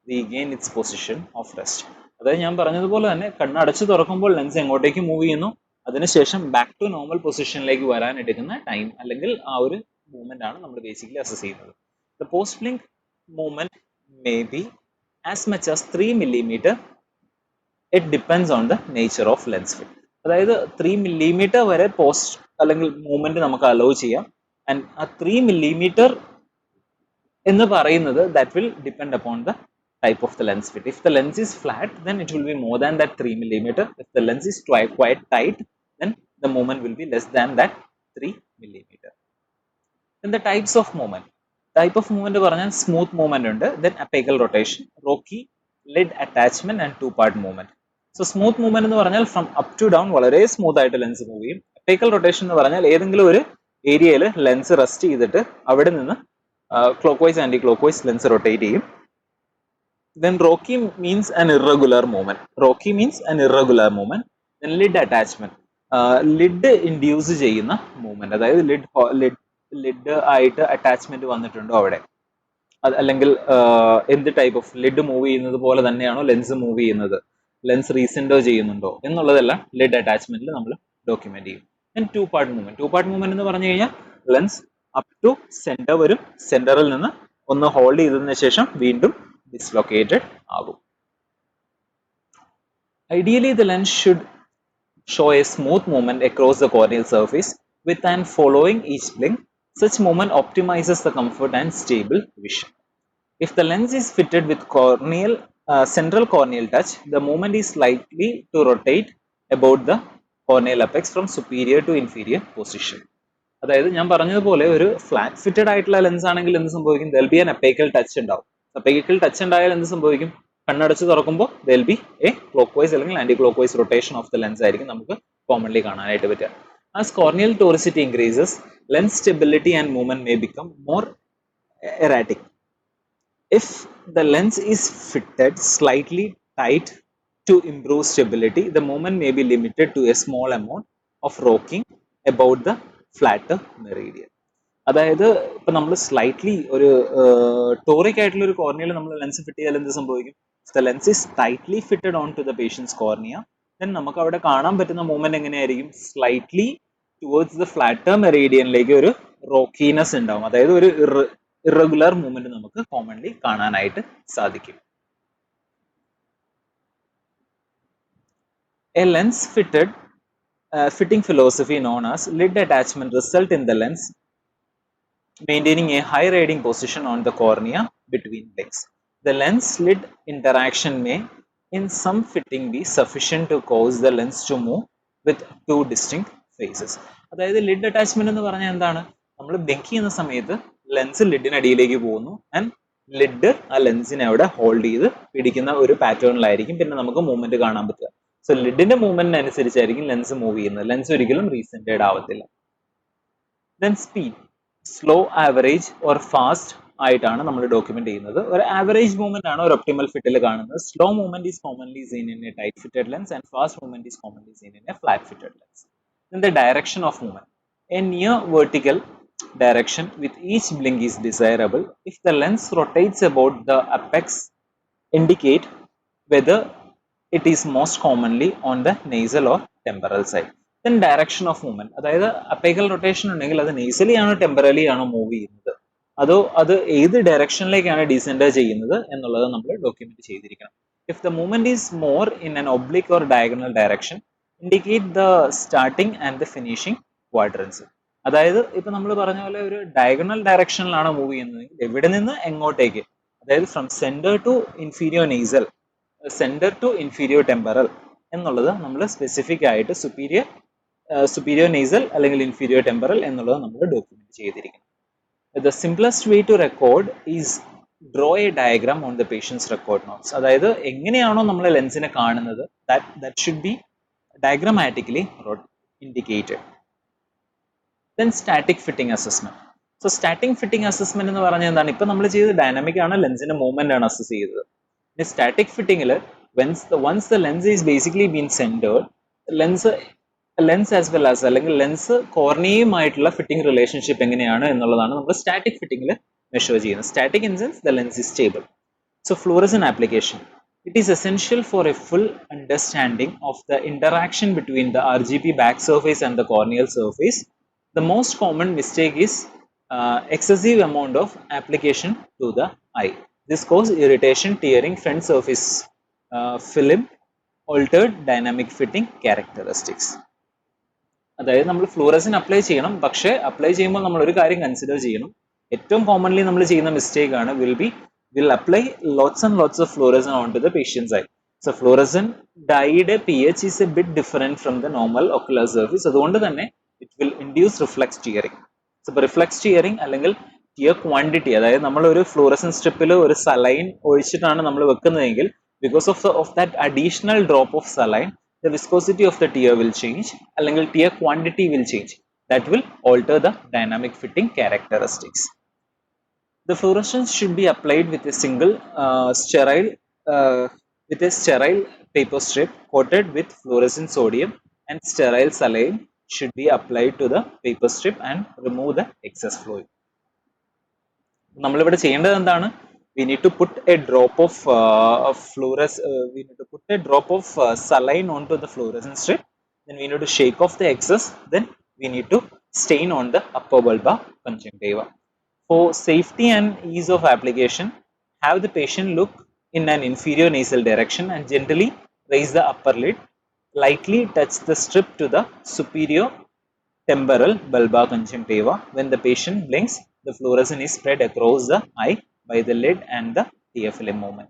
regain its position of rest. അതായത് ഞാൻ പറഞ്ഞതുപോലെ തന്നെ കണ്ണ് അടച്ചു തുറക്കുമ്പോൾ lens എങ്ങോട്ടേക്ക് move ചെയ്യുന്നു, അതിനുശേഷം back to normal പൊസിഷനിലേക്ക് വരാൻ എടുക്കുന്ന ടൈം അല്ലെങ്കിൽ ആ ഒരു മൂവ്മെന്റ് ആണ് നമ്മൾ ബേസിക്കലി അസസ് ചെയ്യുന്നത്. The post blink movement may be as much as 3 millimeter. It depends on the nature of lens fit. അതായത് 3 millimeter വരെ പോസ്റ്റ് അല്ലെങ്കിൽ മൂവ്മെന്റ് നമുക്ക് അലോ ചെയ്യാം. ആൻഡ് ആ 3 millimeter എന്ന് പറയുന്നത് that will depend upon the type of the lens fit. If the lens is flat, then it will be more than that 3 millimeter. If the lens is quite tight, then the movement will be less than that 3 millimeter. Then the types of movement. Type of movement പറഞ്ഞാൽ smooth movement ഉണ്ട്, then apical rotation, Rocky, lid attachment and two part movement. So smooth movement എന്ന് പറഞ്ഞാൽ from up to down വളരെ smooth ആയിട്ട് lens move ചെയ്യും. apical rotation എന്ന് പറഞ്ഞാൽ ഏതെങ്കിലും ഒരു ഏരിയയിൽ ലെൻസ് റെസ്റ്റ് ചെയ്തിട്ട് അവിടെ നിന്ന് clockwise anti clockwise lens rotate ചെയ്യും. Then Rocky means an irregular movement. Rocky means an irregular movement. Then lid attachment. Lid induce ചെയ്യുന്ന മൂവ്മെന്റ്, അതായത് ലിഡ് ആയിട്ട് അറ്റാച്ച്മെന്റ് വന്നിട്ടുണ്ടോ അവിടെ, അല്ലെങ്കിൽ എന്ത് ടൈപ്പ് ഓഫ് ലിഡ് മൂവ് ചെയ്യുന്നത് പോലെ തന്നെയാണോ ലെൻസ് മൂവ് ചെയ്യുന്നത്, ലെൻസ് റീസെന്റർ ചെയ്യുന്നുണ്ടോ എന്നുള്ളതെല്ലാം ലിഡ് അറ്റാച്ച്മെന്റിൽ നമ്മൾ ഡോക്യുമെന്റ് ചെയ്യും. Then two part movement. Two part movement എന്ന് പറഞ്ഞു കഴിഞ്ഞാൽ ലെൻസ് അപ് ടു സെന്റർ വരും, സെന്ററിൽ നിന്ന് ഒന്ന് ഹോൾഡ് ചെയ്തതിനു ശേഷം വീണ്ടും ഡിസ്ലൊക്കേറ്റഡ് ആകും. Ideally, the lens should show a smooth movement across the corneal surface with and following each blink. Such movement optimizes the comfort and stable vision. If the lens is fitted with central corneal touch, the movement is likely to rotate about the corneal apex from superior to inferior position. അതായത് ഞാൻ പറഞ്ഞതുപോലെ ഒരു flat fitted ആയിട്ടുള്ള lens ആണെങ്കിൽ എന്ത് സംഭവിക്കും? They'll be an apical touch ഉണ്ടാവും. Apical touch ഉണ്ടായാൽ എന്ത് സംഭവിക്കും? കണ്ണടച്ച് തുറക്കുമ്പോൾ there'll be a clockwise അല്ലെങ്കിൽ anticlockwise rotation of the lens ആയിരിക്കും നമുക്ക് കോമൺലി കാണാനായിട്ട് പറ്റുക. As corneal toricity increases, lens stability and movement may become more erratic. If the lens is fitted slightly tight to improve stability, the movement may be limited to a small amount of rocking about the flatter meridian. അതായത് ഇപ്പൊ നമ്മൾ slightly ഒരു toric ആയിട്ടുള്ള ഒരു കോർണിയയിൽ നമ്മൾ lens fit ചെയ്താൽ എന്ത് സംഭവിക്കും? The lens is tightly fitted on to the patients cornea, then നമുക്ക് അവിടെ കാണാൻ പറ്റുന്ന മൂവ്മെന്റ് എങ്ങനെയായിരിക്കും? സ്ലൈറ്റ്ലി ടുവേർഡ്സ് ദ ഫ്ലാറ്റർ മെറീഡിയനിലേക്ക് ഒരു റോക്കീനെസ് ഉണ്ടാവും, അതായത് ഒരു ഇറഗുലർ മൂവ്മെന്റ് നമുക്ക് കോമൺലി കാണാനായിട്ട് സാധിക്കും. A lens fitting philosophy known as lid attachment result in the lens maintaining a high reading position on the cornea between blinks. The lens slit interaction may, in some fitting, be sufficient to cause the lens to move with two distinct phases. അതായത് lid attachment എന്ന് പറഞ്ഞാൽ എന്താണ്? നമ്മൾ blink ചെയ്യുന്ന സമയത്ത് lens ലിഡിനടിയിലേക്ക് പോകുന്നു and lid ആ ലെൻസിനെ അവിടെ ഹോൾഡ് ചെയ്ത് പിടിക്കുന്ന ഒരു പാറ്റേണിലായിരിക്കും പിന്നെ നമുക്ക് മൂവ്മെന്റ് കാണാൻ പറ്റുക. സോ ലിഡിന്റെ മൂവ്മെന്റിന് അനുസരിച്ചായിരിക്കും ലെൻസ് മൂവ് ചെയ്യുന്നത്. ലെൻസ് ഒരിക്കലും റീസെന്റേഡ് ആവത്തില്ല. Then speed, slow, average or fast ആയിട്ടാണ് നമ്മൾ ഡോക്യുമെന്റ് ചെയ്യുന്നത്. ഒരു ആവറേജ് മൂവ്മെന്റ് ആണ് ഒരു ഒപ്റ്റിമൽ ഫിറ്റിൽ കാണുന്നത്. Slow movement is commonly scene in A tight fitted lens and fast movement is commonly scene in A flat fitted lens. Then the direction of movement. A near vertical direction with each blink is desirable if the lens rotates about the apex, indicate whether it is most commonly on the nasal or temporal side. Then direction of movement, അതായത് അപ്പൈക്കൽ rotation ഉണ്ടെങ്കിൽ അത് നേസലി ആണോ temporally ആണോ move ചെയ്യുന്നത്, അതോ അത് ഏത് ഡയറക്ഷനിലേക്കാണ് ഡിസെൻഡർ ചെയ്യുന്നത് എന്നുള്ളത് നമ്മൾ ഡോക്യുമെന്റ് ചെയ്തിരിക്കണം. If the movement is more in an oblique or diagonal direction, indicate the starting and the finishing quadrants. അതായത് ഇപ്പൊ നമ്മൾ പറഞ്ഞ പോലെ ഒരു ഡയഗണൽ ഡയറക്ഷനിലാണ് മൂവ് ചെയ്യുന്നതെങ്കിൽ എവിടെ നിന്ന് എങ്ങോട്ടേക്ക്, അതായത് from centre to inferior nasal, centre to inferior temporal എന്നുള്ളത് നമ്മൾ സ്പെസിഫിക് ആയിട്ട് സുപ്പീരിയർ നേസൽ അല്ലെങ്കിൽ ഇൻഫീരിയർ ടെമ്പറൽ എന്നുള്ളത് നമ്മൾ ഡോക്യുമെന്റ് ചെയ്തിരിക്കണം. The simplest way to record is draw a diagram on the patient's record notes. അതായത് എങ്ങനെയാണോ നമ്മൾ ലെൻസിനെ കാണുന്നത് that should be diagrammatically indicated. Then static fitting assessment. So static fitting assessment എന്ന് പറഞ്ഞാൽ എന്താണ്? ഇപ്പൊ നമ്മൾ ചെയ്തത് ഡൈനാമിക് ആണ്, ലെൻസിന്റെ മൂവ്മെന്റ് ആണ് അസസ് ചെയ്തത്. ഇനി സ്റ്റാറ്റിക് ഫിറ്റിംഗിൽ once the lens is basically been centered, lens as well as അല്ലെങ്കിൽ ലെൻസ് കോർണിയയുമായിട്ടുള്ള ഫിറ്റിംഗ് റിലേഷൻഷിപ്പ് എങ്ങനെയാണ് എന്നുള്ളതാണ് നമ്മൾ സ്റ്റാറ്റിക് ഫിറ്റിംഗിൽ മെഷർ ചെയ്യുന്നത്. Static in sense the lens is stable. So fluorescent application. It is essential for a full understanding of the interaction between the RGP back surface and the corneal surface. The most common mistake is excessive amount of application to the eye. This causes irritation, tearing, front surface film, altered dynamic fitting characteristics. അതായത് നമ്മൾ fluorescent apply ചെയ്യണം, പക്ഷേ apply ചെയ്യുമ്പോൾ നമ്മൾ ഒരു കാര്യം consider ചെയ്യണം. ഏറ്റവും കോമൺലി നമ്മൾ ചെയ്യുന്ന മിസ്റ്റേക്ക് ആണ് will apply lots and lots of fluorescent onto the patient's eye. So fluorescent dye pH is a bit different from the normal ocular surface. അതുകൊണ്ട് തന്നെ it will induce reflex tearing. So reflex tearing അല്ലെങ്കിൽ tear quantity, അതായത് നമ്മൾ ഒരു fluorescent സ്ട്രിപ്പിൽ ഒരു saline ഒഴിച്ചിട്ടാണ് നമ്മൾ വെക്കുന്നതെങ്കിൽ because of that additional drop of saline, the viscosity of the tear will change, അല്ലെങ്കിൽ tear quantity will change. That will alter the dynamic fitting characteristics. The fluorescence should be applied with a single sterile paper strip coated with fluorescent sodium, and sterile saline should be applied to the paper strip and remove the excess fluid. നമ്മളിവിടെ ചെയ്യേണ്ടത് എന്താണ്? We need to put a drop of saline onto the fluorescent strip. Then we need to shake off the excess. Then we need to stain on the upper bulbar conjunctiva. For safety and ease of application, have the patient look in an inferior nasal direction and gently raise the upper lid. Lightly touch the strip to the superior temporal bulbar conjunctiva. When the patient blinks, the fluorescence is spread across the eye by the lid and the tear film movement.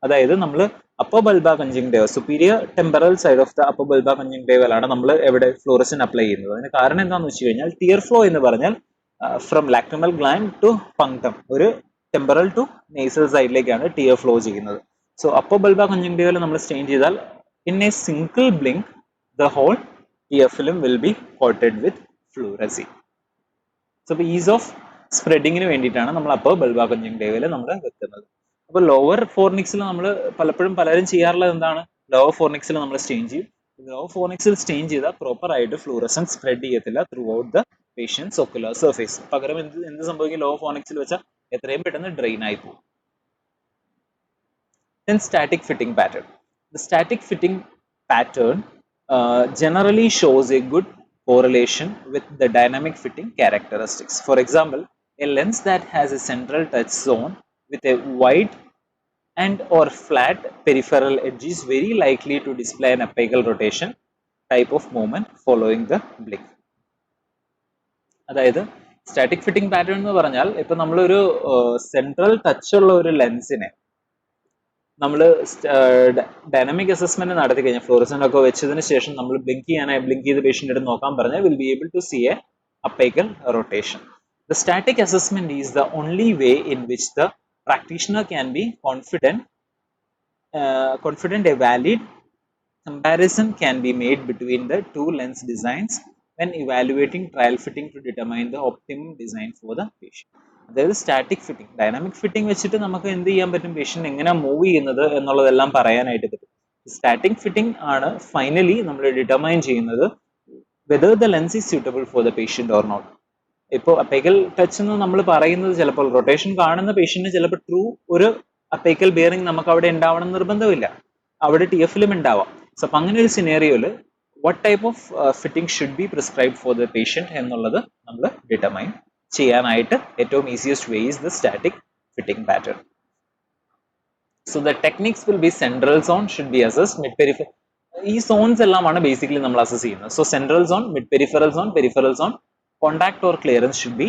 അതായത് നമ്മൾ upper bulbar conjunctiva, superior temporal side of the upper bulbar കൺജങ്ക്റ്റീവയിലാണ് നമ്മൾ എവിടെ fluorescent apply ചെയ്യുന്നത്. അതിന് കാരണം എന്താണെന്ന് വെച്ച് കഴിഞ്ഞാൽ ടിയർ ഫ്ലോ എന്ന് പറഞ്ഞാൽ from lacrimal gland to punctum, ഒരു ടെമ്പറൽ ടു നേസൽ സൈഡിലേക്കാണ് ടിയർ ഫ്ലോ ചെയ്യുന്നത്. സോ അപ്പർ ബൾബാർ കൺജങ്ക്റ്റീവയിൽ നമ്മൾ സ്റ്റെയിൻ ചെയ്താൽ in a single blink the whole tear film will be coated with fluorescein. So ease of സ്പ്രെഡിങ്ങിന് വേണ്ടിയിട്ടാണ് നമ്മൾ അപ്പർ ബൾബാർ കൺജങ്ക്റ്റീവയിൽ നമ്മൾ വെക്കുന്നത്. അപ്പോൾ ലോവർ ഫോർനിക്സിൽ നമ്മൾ പലരും ചെയ്യാറുള്ളത് എന്താണ്? ലോവർ ഫോർനിക്സിൽ നമ്മൾ സ്റ്റെയിൻ ചെയ്യും. ലോവർ ഫോർനിക്സിൽ സ്റ്റെയിൻ ചെയ്താൽ പ്രോപ്പർ ആയിട്ട് ഫ്ലൂറസൻ സ്പ്രെഡ് ചെയ്യത്തില്ല throughout the patients ocular surface. പകരം എന്ത് സംഭവിക്കും? ലോവർ ഫോർനിക്സിൽ വെച്ചാൽ എത്രയും പെട്ടെന്ന് ഡ്രെയിൻ ആയി പോകും. Then static fitting pattern. The static fitting pattern generally shows a good correlation with the dynamic fitting characteristics. For example, a lens that has a central touch zone with a wide and or flat peripheral edge is very likely to display an apical rotation type of movement following the blink. അതായത് static fitting pattern എന്ന് പറഞ്ഞാൽ ഇപ്പൊ നമ്മളൊരു central touch ഉള്ള ഒരു ലെൻസിനെ നമ്മൾ dynamic assessment നടത്തി കഴിഞ്ഞാൽ ഫ്ലോറസെന്റ് ഒക്കെ വെച്ചതിന് ശേഷം നമ്മൾ ബ്ലിങ്ക് ചെയ്ത് പേഷ്യന്റ് എടുത്ത് നോക്കാൻ പറഞ്ഞാൽ will be able to see a apical rotation. The static assessment is the only way in which the practitioner can be confident a valid comparison can be made between the two lens designs when evaluating trial fitting to determine the optimum design for the patient. അതായത് static fitting, dynamic fitting വെച്ചിട്ട് നമുക്ക് എന്ത് ചെയ്യാൻ പറ്റും, patient എങ്ങനെ move ചെയ്യുന്നത് എന്നുള്ളതെല്ലാം പറയാനായിട്ട് പറ്റും. സ്റ്റാറ്റിക് ഫിറ്റിംഗ് ആണ് ഫൈനലി നമ്മൾ ഡിറ്റർമൈൻ ചെയ്യുന്നത് whether the lens is suitable for the patient or not. ഇപ്പോൾ അപ്പൈക്കൽ ടച്ച് എന്ന് നമ്മൾ പറയുന്നത് ചിലപ്പോൾ റൊട്ടേഷൻ കാണുന്ന പേഷ്യന്റിന് ചിലപ്പോൾ ട്രൂ ഒരു അപ്പൈക്കൽ ബിയറിംഗ് നമുക്ക് അവിടെ ഉണ്ടാവണം നിർബന്ധമില്ല, അവിടെ ടി എഫിലും ഉണ്ടാവാം. സോ അപ്പം അങ്ങനെ ഒരു സിനേറിയോയിൽ what type of fitting should be prescribe for the patient എന്നുള്ളത് നമ്മൾ ഡിറ്റർമൈൻ ചെയ്യാനായിട്ട് ഏറ്റവും easiest way is the static fitting pattern. So the techniques will be central zone should be assessed, mid peripheral, ഈ zones എല്ലാമാണ് basically നമ്മൾ assess ചെയ്യുന്നത്. So central zone, mid peripheral zone, peripheral zone, contact or clearance should be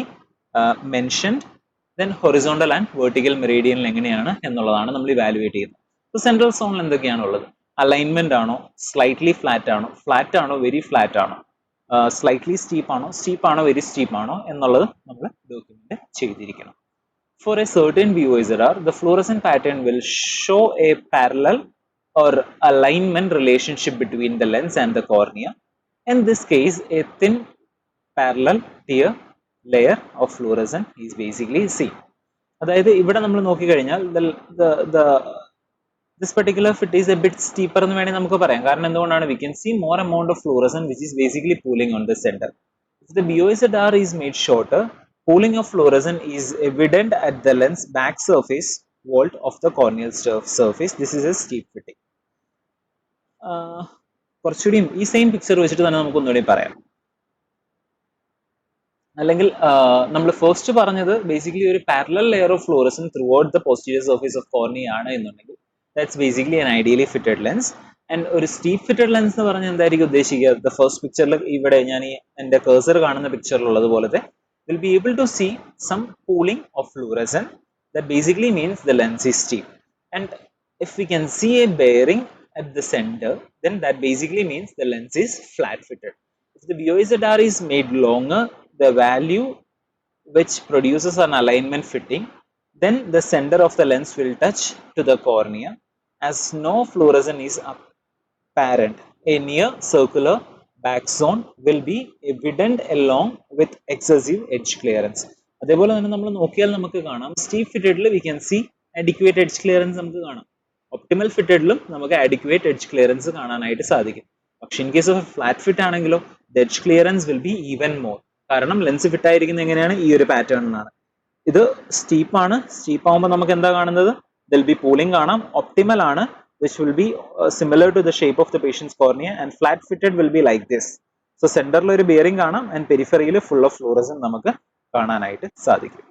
mentioned. Then horizontal and vertical മെറീഡിയനിൽ എങ്ങനെയാണ് എന്നുള്ളതാണ് നമ്മൾ evaluate ചെയ്യുന്നത്. So central സോണിൽ എന്തൊക്കെയാണുള്ളത്? അലൈൻമെന്റ് ആണോ, സ്ലൈറ്റ്ലി ഫ്ലാറ്റ് ആണോ, വെരി ഫ്ലാറ്റ് ആണോ, സ്ലൈറ്റ്ലി സ്റ്റീപ്പ് ആണോ, വെരി സ്റ്റീപ്പ് ആണോ എന്നുള്ളത് നമ്മൾ ഡോക്യുമെന്റ് ചെയ്തിരിക്കണം. For a certain VOSR, the fluorescent pattern will show a parallel or alignment relationship between the lens and the cornea. In this case, a thin parallel tear layer of fluorescent is basically seen. അതായത് ഇവിടെ നമ്മൾ നോക്കിക്കഴിഞ്ഞാൽ this particular fit is a bit steeper എന്ന് വേണമെങ്കിൽ നമുക്ക് പറയാം. കാരണം എന്തുകൊണ്ടാണ്? We can see more amount of fluorescent which is basically pooling on the center. If the BOSR is made shorter, pooling of fluorescent is evident at the lens back surface vault of the corneal surface. This is a steep fitting. കുറച്ചുകൂടി ഈ same picture വെച്ചിട്ട് തന്നെ നമുക്ക് ഒന്നുകൂടി പറയാം. അല്ലെങ്കിൽ നമ്മൾ first പറഞ്ഞത് ബേസിക്കലി ഒരു parallel layer of fluorescent through out the posterior surface of cornea ആണ് എന്നുണ്ടെങ്കിൽ that's basically an ideally fitted lens. And ഒരു സ്റ്റീപ്പ് ഫിറ്റഡ് ലെൻസ് എന്ന് പറഞ്ഞാൽ എന്തായിരിക്കും ഉദ്ദേശിക്കുക? ദ ഫസ്റ്റ് പിക്ചറിൽ ഇവിടെ ഞാൻ ഈ എൻ്റെ കഴ്സർ കാണുന്ന പിക്ചറിലുള്ളത് പോലത്തെ will be able to see some pooling of fluorescent. That basically means the lens is steep. And if we can see a bearing at the center, then that basically means the lens is flat fitted. If the BOSR is made longer, the value which produces an alignment fitting, then the center of the lens will touch to the cornea as no fluorescent is apparent. A near circular back zone will be evident along with excessive edge clearance. അതേപോലെ തന്നെ നമ്മൾ നോക്കിയാൽ നമുക്ക് കാണാം steep ഫിറ്റഡിൽ we can see adequate edge clearance നമുക്ക് കാണാം. Optimal ഫിറ്റഡിലും നമുക്ക് അഡിക്വേറ്റ് എഡ്ജ് ക്ലിയറൻസ് കാണാനായിട്ട് സാധിക്കും. പക്ഷെ in case of flat fit ആണെങ്കിലോ the edge clearance will be even more. കാരണം ലെൻസ് ഫിറ്റ് ആയിരിക്കുന്നത് എങ്ങനെയാണ്? ഈ ഒരു പാറ്റേണിനാണ്. ഇത് സ്റ്റീപ്പാണ്. സ്റ്റീപ്പ് ആകുമ്പോൾ നമുക്ക് എന്താ കാണുന്നത്? ദിൽ ബി പൂളിംഗ് കാണാം. ഒപ്റ്റിമൽ ആണ്, which will be similar to the shape of the patient's cornea, and flat fitted will be like this. So center il oru bearing കാണാം and periphery il full of fluorescent നമുക്ക് കാണാനായിട്ട് സാധിക്കും.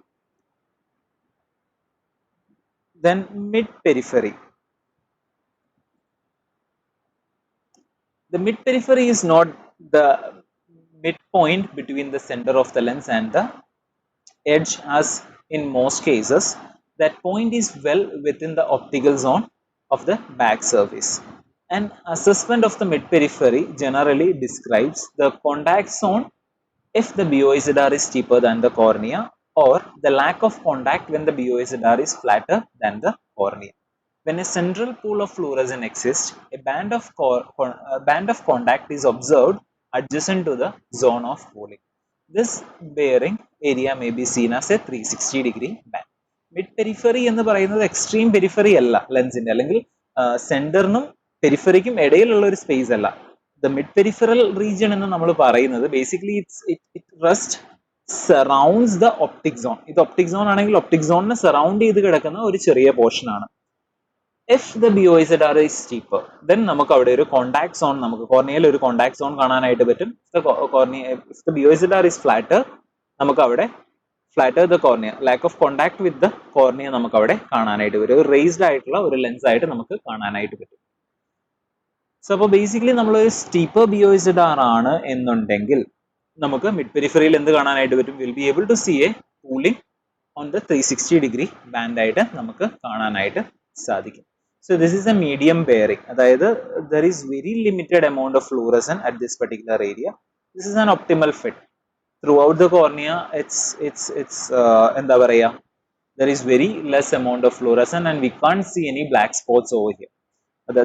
Then mid periphery. The mid periphery is not the midpoint between the center of the lens and the edge, as in most cases. That point is well within the optical zone of the back surface. An assessment of the mid periphery generally describes the contact zone if the BOSR is steeper than the cornea, or the lack of contact when the BOSR is flatter than the cornea. When a central pool of fluorescent exists, a band of contact is observed adjacent to the zone of pooling. This bearing area may be seen as a 360-degree band. Mid periphery എന്ന് പറയുന്നത് extreme periphery അല്ല ലെൻസിന്റെ, അല്ലെങ്കിൽ സെന്ററിനും പെരിഫറിക്കും ഇടയിലുള്ള ഒരു space അല്ല. The mid peripheral region എന്ന് നമ്മൾ പറയുന്നത് basically it rest surrounds the optic zone. ഇത് ഒപ്റ്റിക് സോൺ ആണെങ്കിൽ ഒപ്റ്റിക് സോണിനെ സറൗണ്ട് ചെയ്ത് കിടക്കുന്ന ഒരു ചെറിയ പോർഷൻ ആണ്. If the BOSR is steeper, then നമുക്ക് അവിടെ ഒരു കോണ്ടാക്ട് സോൺ, നമുക്ക് കോർണിയയിൽ ഒരു കോണ്ടാക്ട് സോൺ കാണാനായിട്ട് പറ്റും. If the BOSR is flatter, നമുക്ക് അവിടെ flatter the cornea, lack of contact with the cornea നമുക്ക് അവിടെ കാണാനായിട്ട് വരും. ഒരു റേസ്ഡ് ആയിട്ടുള്ള ഒരു ലെൻസ് ആയിട്ട് നമുക്ക് കാണാനായിട്ട് പറ്റും. സോ അപ്പോൾ ബേസിക്കലി നമ്മൾ ഒരു സ്റ്റീപ്പർ BOSR ആണ് എന്നുണ്ടെങ്കിൽ നമുക്ക് മിഡ് പെരിഫറിയിൽ എന്ത് കാണാനായിട്ട് പറ്റും? Will be able to see a pooling on the 360 band ആയിട്ട് നമുക്ക് കാണാനായിട്ട് സാധിക്കും. So this is a medium bearing, അതായത് there is very limited amount of fluorescence at this particular area. This is an optimal fit. Throughout the cornea, it's എന്താ പറയാ, there is very less amount of fluorescence and we can't see any black spots over here.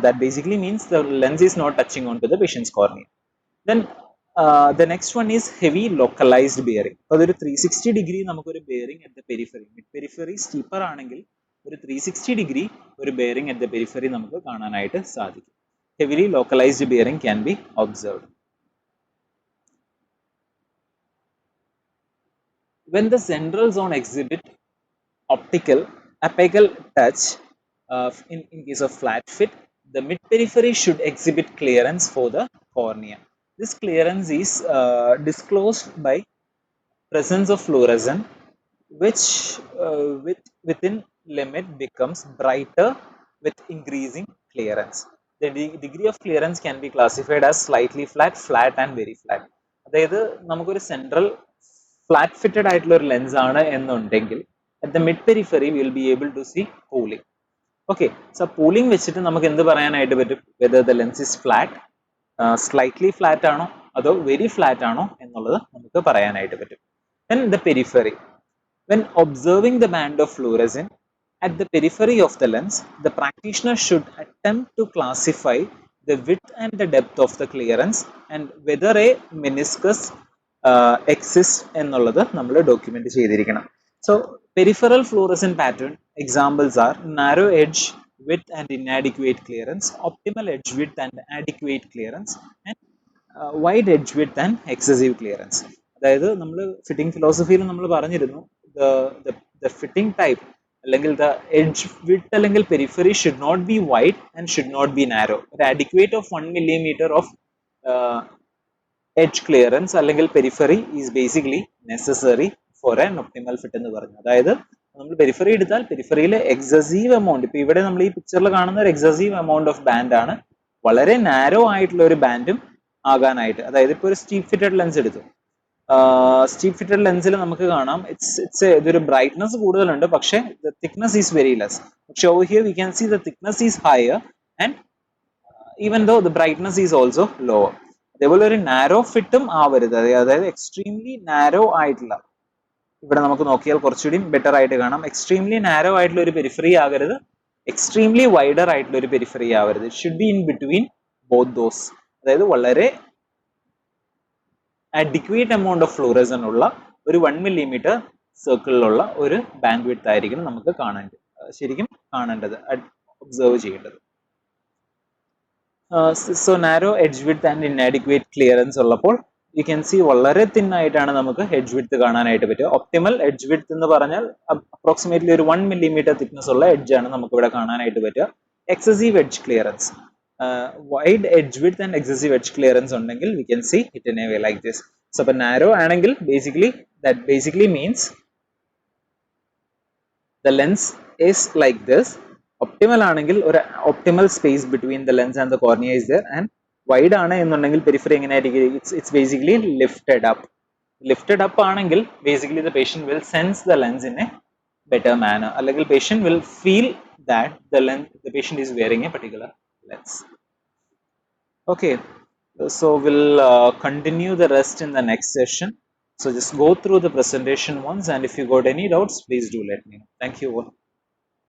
That basically means the lens is not touching onto the patient's cornea. Then the next one is heavy localized bearing. അതൊരു 360 നമുക്കൊരു bearing at the periphery, mid periphery steeper ആണെങ്കിൽ ഒരു 360 ഒരു bearing at the periphery നമുക്ക് കാണാനായിട്ട് സാധിക്കും. Heavily localized bearing can be observed. When the central zone exhibit optical apical touch, in case of flat fit, the mid periphery should exhibit clearance for the cornea. This clearance is disclosed by presence of fluorescence, which within limit becomes brighter with increasing clearance. The degree of clearance can be classified as slightly flat, flat and very flat. അതായത് നമുക്കൊരു central flat fitted ആയിട്ടുള്ള ഒരു lens ആണ് എന്നുണ്ടെങ്കിൽ at the mid periphery we will be able to see pooling. Okay, so pooling വെച്ചിട്ട് നമുക്ക് എന്ത് പറയാനായിട്ട് പറ്റും? Whether the lens is flat, slightly flat ആണോ അതോ very flat ആണോ എന്നുള്ളത് നമുക്ക് പറയാനായിട്ട് പറ്റും. Then the periphery. When observing the band of fluorescence at the periphery of the lens, the practitioner should attempt to classify the width and the depth of the clearance and whether a meniscus exists എന്നുള്ളത് നമ്മൾ document ചെയ്തിരിക്കണം. So peripheral fluorescent pattern examples are narrow edge width and inadequate clearance, optimal edge width and adequate clearance, and wide edge width and excessive clearance. അതായത് നമ്മൾ fitting ഫിലോസഫിയിൽ നമ്മൾ പറഞ്ഞിരുന്നു the fitting type അല്ലെങ്കിൽ the edge width അല്ലെങ്കിൽ periphery should not be wide and should not be narrow. ഒരു adequate of 1 millimeter of edge clearance അല്ലെങ്കിൽ periphery is basically necessary for an optimal fit എന്ന് പറഞ്ഞു. അതായത് നമ്മൾ പെരിഫറി എടുത്താൽ പെരിഫറിയിലെ excessive amount, ഇപ്പൊ ഇവിടെ നമ്മൾ ഈ പിക്ചറിൽ കാണുന്ന ഒരു എക്സസീവ് എമൗണ്ട് ഓഫ് ബാൻഡ് ആണ്, വളരെ നാരോ ആയിട്ടുള്ള ഒരു ബാൻഡും ആകാനായിട്ട്. അതായത് ഇപ്പൊ ഒരു സ്റ്റീപ്പ് ഫിറ്റഡ് ലെൻസ് എടുത്തു, സ്റ്റീപ്പ് ഫിറ്റഡ് ലെൻസിൽ നമുക്ക് കാണാം ഇതൊരു ബ്രൈറ്റ്നസ് കൂടുതലുണ്ട്, പക്ഷേ തിക്നെസ് ഈസ് വെരി ലെസ്. പക്ഷെ over here we can see the thickness is higher and even though the brightness is also lower. അതേപോലെ ഒരു നാരോ ഫിറ്റും ആവരുത്, അതായത് എക്സ്ട്രീംലി നാരോ ആയിട്ടുള്ള, ഇവിടെ നമുക്ക് നോക്കിയാൽ കുറച്ചുകൂടി ബെറ്റർ ആയിട്ട് കാണാം, എക്സ്ട്രീംലി നാരോ ആയിട്ടുള്ള ഒരു പെരിഫറി ആകരുത്, എക്സ്ട്രീംലി വൈഡർ ആയിട്ടുള്ള ഒരു പെരിഫറി ആവരുത്. It should be in between both those. അതായത് വളരെ അഡിക്വേറ്റ് എമൗണ്ട് ഓഫ് ഫ്ലൂറസൻ ഉള്ള ഒരു 1 millimeter സർക്കിളിലുള്ള ഒരു ബാൻഡ് വിഡ്ത്ത് ആയിരിക്കും നമുക്ക് ശരിക്കും കാണേണ്ടത്, ഒബ്സർവ് ചെയ്യേണ്ടത്. So narrow edge width and inadequate clearance ഉള്ളപ്പോൾ യു ക്യാൻ സി വളരെ തിൻ ആയിട്ടാണ് നമുക്ക് എഡ്ജ് വിഡ്ത്ത് കാണാനായിട്ട് പറ്റുക. ഒപ്റ്റിമൽ എഡ്ജ് വിഡ്ത്ത് എന്ന് പറഞ്ഞാൽ അപ്രോക്സിമേറ്റ്ലി ഒരു 1 millimeter തിക്നെസ് ഉള്ള എഡ്ജ് ആണ് നമുക്ക് ഇവിടെ കാണാനായിട്ട് പറ്റുക. Excessive edge clearance, wide edge width and excessive edge clearance ഉണ്ടെങ്കിൽ we can see it in a way like this. So ഇപ്പൊ narrow ആണെങ്കിൽ that basically means the lens is like this. Optimal ആണെങ്കിൽ ഒരു optimal space between the lens and the cornea is there, and wide ആണ് എന്നുണ്ടെങ്കിൽ periphery എങ്ങനെയായിരിക്കും? It's basically lifted up ആണെങ്കിൽ basically the patient will sense the lens in a better manner, അല്ലെങ്കിൽ patient will feel that the patient is wearing a particular lens. Okay, so we'll continue the rest in the next session. So just go through the presentation once, and if you got any doubts, please do let me know. Thank you all.